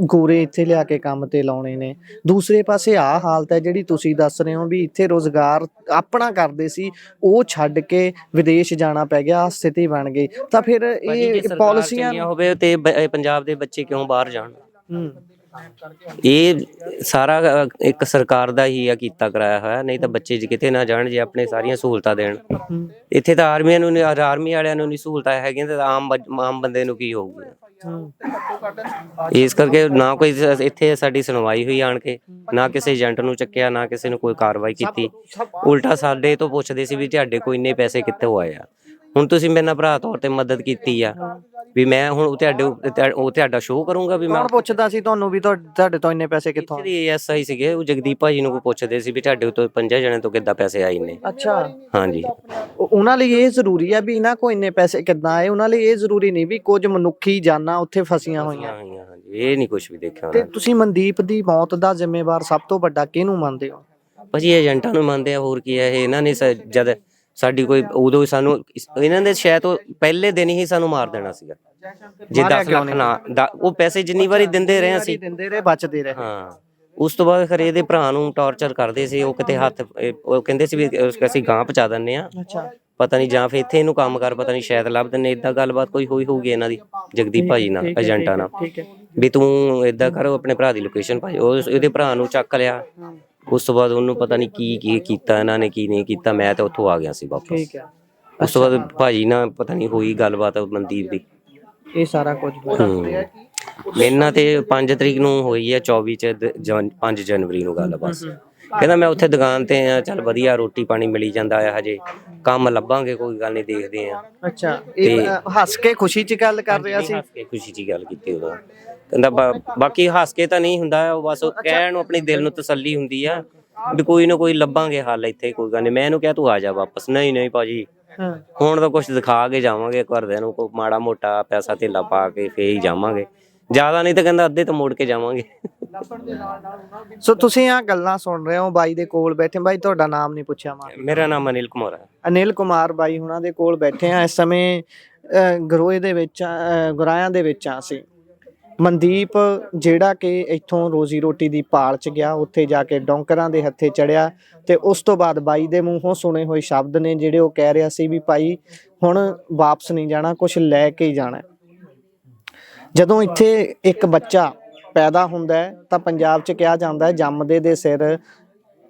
ਗੋਰੇ ਇੱਥੇ ਲਿਆ ਕੇ ਕੰਮ ਤੇ ਲਾਉਣੇ ਨੇ, ਦੂਸਰੇ ਪਾਸੇ ਆਹ ਹਾਲਤ ਹੈ ਜਿਹੜੀ ਤੁਸੀਂ ਦੱਸ ਰਹੇ ਹੋ ਵੀ ਇੱਥੇ ਰੋਜ਼ਗਾਰ ਆਪਣਾ ਕਰਦੇ ਸੀ, ਉਹ ਛੱਡ ਕੇ ਵਿਦੇਸ਼ ਜਾਣਾ ਪੈ ਗਿਆ, ਸਥਿਤੀ ਬਣ ਗਈ। ਤਾਂ ਫਿਰ ਇਹ ਪਾਲਿਸੀਆਂ ਹੋਵੇ ਤੇ ਪੰਜਾਬ ਦੇ ਬੱਚੇ ਕਿਉਂ ਬਾਹਰ ਜਾਣ? ਇਹ ਸਾਰਾ ਇੱਕ ਸਰਕਾਰ ਦਾ ਹੀ ਆ ਕੀਤਾ ਕਰਾਇਆ ਹੋਇਆ, ਨਹੀਂ ਤਾਂ ਬੱਚੇ ਕਿਤੇ ਨਾ ਜਾਣ ਜੇ ਆਪਣੇ ਸਾਰੀਆਂ ਸਹੂਲਤਾਂ ਦੇਣ। ਇੱਥੇ ਤਾਂ ਆਰਮੀ ਵਾਲਿਆਂ ਨੂੰ ਨਹੀਂ ਸਹੂਲਤਾਂ ਹੈਗੀਆਂ, ਤੇ ਆਮ ਬੰਦੇ ਨੂੰ ਕੀ ਹੋਊਗਾ? ਇਸ ਕਰਕੇ ਨਾ ਕੋਈ ਇੱਥੇ ਸਾਡੀ ਸੁਣਵਾਈ ਹੋਈ ਆਣ ਕੇ, ਨਾ ਕਿਸੇ ਏਜੰਟ ਨੂੰ ਚੱਕਿਆ, ਨਾ ਕਿਸੇ ਨੂੰ ਕੋਈ ਕਾਰਵਾਈ ਕੀਤੀ। ਉਲਟਾ ਸਾਡੇ ਤੋਂ ਪੁੱਛਦੇ ਸੀ ਵੀ ਤੁਹਾਡੇ ਕੋਈ ਇੰਨੇ ਪੈਸੇ ਕਿੱਥੋਂ ਆਏ ਆ। ਹੁਣ ਤੁਸੀਂ ਮੇਰੇ ਨਾਲ ਭਰਾ ਤੌਰ ਤੇ ਮਦਦ ਕੀਤੀ ਆ, ਵੀ ਮੈਂ ਹੁਣ ਤੁਹਾਡਾ ਸ਼ੋਅ ਕਰੂੰਗਾ ਵੀ ਮੈਂ। ਕੌਣ ਪੁੱਛਦਾ ਸੀ ਤੁਹਾਨੂੰ ਵੀ ਤੁਹਾਡੇ ਤੋਂ ਇੰਨੇ ਪੈਸੇ ਕਿੱਥੋਂ? ASI ਸੀਗੇ, ਉਹ ਜਗਦੀਪ ਭਾਜੀ ਨੂੰ ਪੁੱਛਦੇ ਸੀ ਵੀ ਤੁਹਾਡੇ ਤੋਂ 5 ਜਣੇ ਤੋਂ ਕਿੱਦਾਂ ਪੈਸੇ ਆਏ ਨੇ। ਅੱਛਾ, ਹਾਂਜੀ। ਉਹਨਾਂ ਲਈ ਇਹ ਜ਼ਰੂਰੀ ਆ ਵੀ ਇਹਨਾਂ ਕੋਲ ਇੰਨੇ ਪੈਸੇ ਕਿੱਦਾਂ ਆਏ, ਉਹਨਾਂ ਲਈ ਇਹ ਜ਼ਰੂਰੀ ਨਹੀਂ ਵੀ ਕੁਝ ਮਨੁੱਖੀ ਜਾਨਾਂ ਉੱਥੇ ਫਸੀਆਂ ਹੋਈਆਂ। ਹਾਂਜੀ, ਇਹ ਨਹੀਂ ਕੁਝ ਵੀ ਦੇਖਿਆ। ਤੇ ਤੁਸੀਂ ਮਨਦੀਪ ਦੀ ਮੌਤ ਦਾ ਜ਼ਿੰਮੇਵਾਰ ਸਭ ਤੋਂ ਵੱਡਾ ਕਿਹਨੂੰ ਮੰਨਦੇ ਹੋ? ਭਾਜੀ ਏਜੰਟਾਂ ਨੂੰ ਮੰਨਦੇ ਆ, ਹੋਰ ਕੀ ਹੈ। ਇਹ ਇਹਨਾਂ ਨੇ ਜਦ ਸਾਡੀ ਕੋਈ ਉਦੋਂ ਸਾਨੂੰ ਇਹਨਾਂ ਦੇ ਸ਼ਾਇਦ ਉਹ ਪਹਿਲੇ ਦਿਨ ਹੀ ਸਾਨੂੰ ਮਾਰ ਦੇਣਾ ਸੀਗਾ ਜੇ 10 ਲੱਖ ਨਾ ਉਹ ਪੈਸੇ ਜਿੰਨੀ ਵਾਰੀ ਦਿੰਦੇ ਰਹੇ ਅਸੀਂ, ਦਿੰਦੇ ਰਹੇ, ਬਚਦੇ ਰਹੇ। ਹਾਂ, ਉਸ ਤੋਂ ਬਾਅਦ ਖਰੇ ਇਹਦੇ ਭਰਾ ਨੂੰ ਟੌਰਚਰ ਕਰਦੇ ਸੀ, ਉਹ ਕਿਤੇ ਹੱਥ ਉਹ ਕਹਿੰਦੇ ਸੀ ਵੀ ਅਸੀਂ ਗਾਂਹ ਪਹੁੰਚਾ ਦਿੰਦੇ ਆ, ਪਤਾ ਨਹੀਂ ਜਾਂ ਫਿਰ ਇੱਥੇ ਇਹਨੂੰ ਕੰਮ ਕਰ, ਪਤਾ ਨਹੀਂ ਸ਼ਾਇਦ ਲੱਭ ਦਿੰਦੇ। ਏਦਾਂ ਗੱਲਬਾਤ ਕੋਈ ਹੋਈ ਹੋਊਗੀ ਇਹਨਾਂ ਦੀ ਜਗਦੀਪ ਭਾਜੀ ਨਾਲ, ਏਜੰਟਾਂ ਨਾਲ, ਵੀ ਤੂੰ ਏਦਾਂ ਕਰੋ ਆਪਣੇ ਭਰਾ ਦੀ ਲੋਕੇਸ਼ਨ ਭਾਈ। ਉਹ ਇਹਦੇ ਭਰਾ ਨੂੰ ਚੱਕ ਲਿਆ। ਉਸ ਤੋਂ ਬਾਅਦ ਉਹਨੂੰ ਪਤਾ ਨਹੀਂ ਕੀ ਕੀਤਾ ਇਹਨਾਂ ਨੇ, ਕੀ ਨਹੀਂ ਕੀਤਾ। ਮੈਂ ਤਾਂ ਉੱਥੋਂ ਆ ਗਿਆ ਸੀ ਵਾਪਸ। ਉਸ ਤੋਂ ਬਾਅਦ ਭਾਜੀ ਨਾਲ ਪਤਾ ਨਹੀਂ ਹੋਈ ਗੱਲਬਾਤ ਮਨਦੀਪ ਦੀ। ਇਹ ਸਾਰਾ ਕੁਝ ਮੇਰੇ ਨਾਲ ਤੇ 5 ਤਰੀਕ ਨੂੰ ਹੋਈ ਹੈ, 24 ਚ 5 ਜਨਵਰੀ ਨੂੰ ਗੱਲ ਬਸ। ਕਹਿੰਦਾ ਮੈਂ ਉੱਥੇ ਦੁਕਾਨ ਤੇ ਆ, ਚੱਲ ਵਧੀਆ ਰੋਟੀ ਪਾਣੀ ਮਿਲੀ ਜਾਂਦਾ ਆ, ਹਜੇ ਕੰਮ ਲੱਭਾਂਗੇ, ਕੋਈ ਗੱਲ ਨਹੀਂ, ਦੇਖਦੇ ਆ। ਅੱਛਾ, ਇਹ ਹੱਸ ਕੇ ਖੁਸ਼ੀ 'ਚ ਗੱਲ ਕਰ ਰਿਹਾ ਸੀ? ਹੱਸ ਕੇ ਖੁਸ਼ੀ 'ਚ ਗੱਲ ਕੀਤੀ ਉਦੋਂ। ਕਹਿੰਦਾ ਬਾਕੀ ਹੱਸ ਕੇ ਤਾਂ ਨਹੀਂ ਹੁੰਦਾ, ਉਹ ਬਸ ਕਹਿਣ ਨੂੰ ਆਪਣੇ ਦਿਲ ਨੂੰ ਤਸੱਲੀ ਹੁੰਦੀ ਆ ਵੀ ਕੋਈ ਨਾ ਕੋਈ ਲੱਭਾਂਗੇ ਹੱਲ ਇੱਥੇ, ਕੋਈ ਗੱਲ ਨਹੀਂ। ਮੈਂ ਇਹਨੂੰ ਕਿਹਾ ਤੂੰ ਆ ਜਾ ਵਾਪਸ। ਨਹੀਂ ਨਹੀਂ ਭਾਜੀ, ਹੁਣ ਤਾਂ ਕੁਛ ਦਿਖਾ ਕੇ ਜਾਵਾਂਗੇ ਘਰਦਿਆਂ ਨੂੰ, ਕੋਈ ਮਾੜਾ ਮੋਟਾ ਪੈਸਾ ਧੇਲਾ ਪਾ ਕੇ ਫੇਰ ਹੀ ਜਾਵਾਂਗੇ, ਜ਼ਿਆਦਾ ਨਹੀਂ ਤਾਂ ਕਹਿੰਦਾ ਅੱਧੇ ਤੋਂ ਮੋੜ ਕੇ ਜਾਵਾਂਗੇ। ਸੋ ਤੁਸੀਂ ਆ ਗੱਲਾਂ ਸੁਣ ਰਹੇ ਹੋ ਬਾਈ ਦੇ ਕੋਲ ਬੈਠੇ। ਬਾਈ ਤੁਹਾਡਾ ਨਾਮ ਨਹੀਂ ਪੁੱਛਿਆ ਮੈਂ? ਮੇਰਾ ਨਾਮ ਅਨਿਲ ਕੁਮਾਰ ਹੈ। ਅਨਿਲ ਕੁਮਾਰ ਬਾਈ ਹੁਣਾਂ ਦੇ ਕੋਲ ਬੈਠੇ ਆ ਇਸ ਸਮੇਂ। ਗਰੋਏ ਦੇ ਵਿੱਚ ਗੁਰਾਇਆਂ ਦੇ ਵਿੱਚ ਆ ਅਸੀਂ। ਮਨਦੀਪ ਜਿਹੜਾ ਕਿ ਇੱਥੋਂ ਰੋਜ਼ੀ ਰੋਟੀ ਦੀ ਭਾਲ 'ਚ ਗਿਆ, ਉੱਥੇ ਜਾ ਕੇ ਡੌਂਕਰਾਂ ਦੇ ਹੱਥੇ ਚੜਿਆ ਤੇ ਉਸ ਤੋਂ ਬਾਅਦ ਬਾਈ ਦੇ ਮੂੰਹੋਂ ਸੁਣੇ ਹੋਏ ਸ਼ਬਦ ਨੇ ਜਿਹੜੇ ਉਹ ਕਹਿ ਰਿਹਾ ਸੀ ਵੀ ਭਾਈ ਹੁਣ ਵਾਪਸ ਨਹੀਂ ਜਾਣਾ, ਕੁਝ ਲੈ ਕੇ ਹੀ ਜਾਣਾ। ਜਦੋਂ ਇੱਥੇ ਇੱਕ ਬੱਚਾ ਪੈਦਾ ਹੁੰਦਾ ਹੈ ਤਾਂ ਪੰਜਾਬ 'ਚ ਕਿਹਾ ਜਾਂਦਾ ਹੈ ਜੰਮਦੇ ਦੇ ਸਿਰ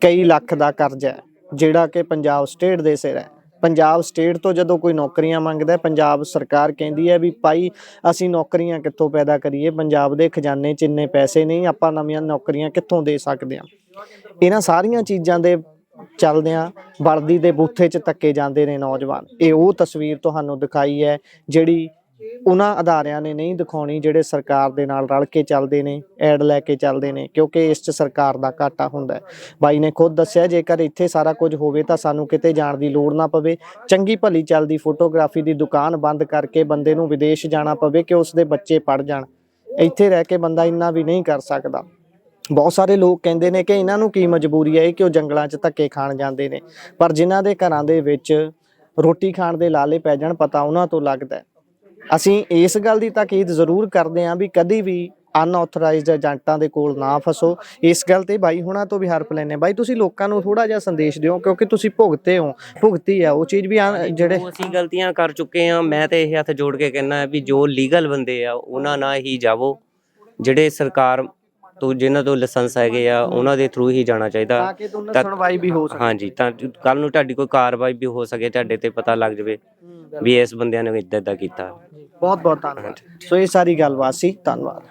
ਕਈ ਲੱਖ ਦਾ ਕਰਜ਼ਾ ਹੈ, ਜਿਹੜਾ ਕਿ ਪੰਜਾਬ ਸਟੇਟ ਦੇ ਸਿਰ ਹੈ। ਪੰਜਾਬ ਸਟੇਟ ਤੋਂ ਜਦੋਂ ਕੋਈ ਨੌਕਰੀਆਂ ਮੰਗਦਾ, ਪੰਜਾਬ ਸਰਕਾਰ ਕਹਿੰਦੀ ਹੈ ਵੀ ਭਾਈ ਅਸੀਂ ਨੌਕਰੀਆਂ ਕਿੱਥੋਂ ਪੈਦਾ ਕਰੀਏ, ਪੰਜਾਬ ਦੇ ਖਜ਼ਾਨੇ 'ਚ ਇੰਨੇ ਪੈਸੇ ਨਹੀਂ, ਆਪਾਂ ਨਵੀਆਂ ਨੌਕਰੀਆਂ ਕਿੱਥੋਂ ਦੇ ਸਕਦੇ ਹਾਂ। ਇਹਨਾਂ ਸਾਰੀਆਂ ਚੀਜ਼ਾਂ ਦੇ ਚੱਲਦਿਆਂ ਵਰਦੀ ਦੇ ਬੂਥੇ 'ਚ ਧੱਕੇ ਜਾਂਦੇ ਨੇ ਨੌਜਵਾਨ। ਇਹ ਉਹ ਤਸਵੀਰ ਤੁਹਾਨੂੰ ਦਿਖਾਈ ਹੈ ਜਿਹੜੀ ਉਹਨਾਂ ਅਦਾਰਿਆਂ ਨੇ ਨਹੀਂ ਦਿਖਾਉਣੀ ਜਿਹੜੇ ਸਰਕਾਰ ਦੇ ਨਾਲ ਰਲ ਕੇ ਚੱਲਦੇ ਨੇ, ਐਡ ਲੈ ਕੇ ਚੱਲਦੇ ਨੇ, ਕਿਉਂਕਿ ਇਸ 'ਚ ਸਰਕਾਰ ਦਾ ਘਾਟਾ ਹੁੰਦਾ ਹੈ। ਬਾਈ ਨੇ ਖੁਦ ਦੱਸਿਆ ਜੇਕਰ ਇੱਥੇ ਸਾਰਾ ਕੁਝ ਹੋਵੇ ਤਾਂ ਸਾਨੂੰ ਕਿਤੇ ਜਾਣ ਦੀ ਲੋੜ ਨਾ ਪਵੇ। ਚੰਗੀ ਭਲੀ ਚੱਲਦੀ ਫੋਟੋਗ੍ਰਾਫੀ ਦੀ ਦੁਕਾਨ ਬੰਦ ਕਰਕੇ ਬੰਦੇ ਨੂੰ ਵਿਦੇਸ਼ ਜਾਣਾ ਪਵੇ ਕਿ ਉਸ ਦੇ ਬੱਚੇ ਪੜ੍ਹ ਜਾਣ। ਇੱਥੇ ਰਹਿ ਕੇ ਬੰਦਾ ਇੰਨਾ ਵੀ ਨਹੀਂ ਕਰ ਸਕਦਾ। ਬਹੁਤ ਸਾਰੇ ਲੋਕ ਕਹਿੰਦੇ ਨੇ ਕਿ ਇਹਨਾਂ ਨੂੰ ਕੀ ਮਜਬੂਰੀ ਹੈ ਕਿ ਉਹ ਜੰਗਲਾਂ 'ਚ ਧੱਕੇ ਖਾਣ ਜਾਂਦੇ ਨੇ, ਪਰ ਜਿਨ੍ਹਾਂ ਦੇ ਘਰਾਂ ਦੇ ਵਿੱਚ ਰੋਟੀ ਖਾਣ ਦੇ ਲਾਲੇ ਪੈ ਜਾਣ ਪਤਾ ਉਹਨਾਂ ਤੋਂ ਲੱਗਦਾ। ਅਸੀਂ ਇਸ ਗੱਲ ਦੀ ਤਾਕੀਦ ਜ਼ਰੂਰ ਕਰਦੇ ਹਾਂ ਵੀ ਕਦੀ ਵੀ ਅਨਆਥੋਰਾਈਜ਼ਡ ਏਜੰਟਾਂ ਦੇ ਕੋਲ ਨਾ ਫਸੋ। ਇਸ ਗੱਲ ਤੇ ਬਾਈ ਹੁਣਾਂ ਤੋਂ ਵੀ ਹਰਪ ਲੈਂਦੇ। ਬਾਈ ਤੁਸੀਂ ਲੋਕਾਂ ਨੂੰ ਥੋੜਾ ਜਿਹਾ ਸੰਦੇਸ਼ ਦਿਓ, ਕਿਉਂਕਿ ਤੁਸੀਂ ਭੁਗਤੀ ਆ ਉਹ ਚੀਜ਼ ਵੀ ਜਿਹੜੇ ਅਸੀਂ ਗਲਤੀਆਂ ਕਰ ਚੁੱਕੇ ਹਾਂ। ਮੈਂ ਤੇ ਇਹ ਹੱਥ ਜੋੜ ਕੇ ਕਹਿੰਦਾ ਵੀ ਜੋ ਲੀਗਲ ਬੰਦੇ ਆ ਉਹਨਾਂ ਨਾਲ ਹੀ ਜਾਵੋ, ਜਿਹੜੇ ਸਰਕਾਰ ਤੋਂ ਜਿਨ੍ਹਾਂ ਤੋਂ ਲਾਇਸੈਂਸ ਹੈਗੇ ਆ ਉਹਨਾਂ ਦੇ ਥਰੂ ਹੀ ਜਾਣਾ ਚਾਹੀਦਾ, ਤਾਂ ਕਿ ਤੁਹਾਨੂੰ ਸੁਣਵਾਈ ਵੀ ਹੋ ਸਕੇ। ਹਾਂਜੀ, ਤਾਂ ਕੱਲ ਨੂੰ ਤੁਹਾਡੀ ਕੋਈ ਕਾਰਵਾਈ ਵੀ ਹੋ ਸਕੇ, ਤੁਹਾਡੇ ਤੇ ਪਤਾ ਲੱਗ ਜਾਵੇ ਵੀ ਇਸ ਬੰਦਿਆਂ ਨੇ ਇੱਦਾਂ ਕੀਤਾ। ਬਹੁਤ ਬਹੁਤ ਧੰਨਵਾਦ। ਸੋ ਇਹ ਸਾਰੀ ਗੱਲਬਾਤ ਸੀ। ਧੰਨਵਾਦ।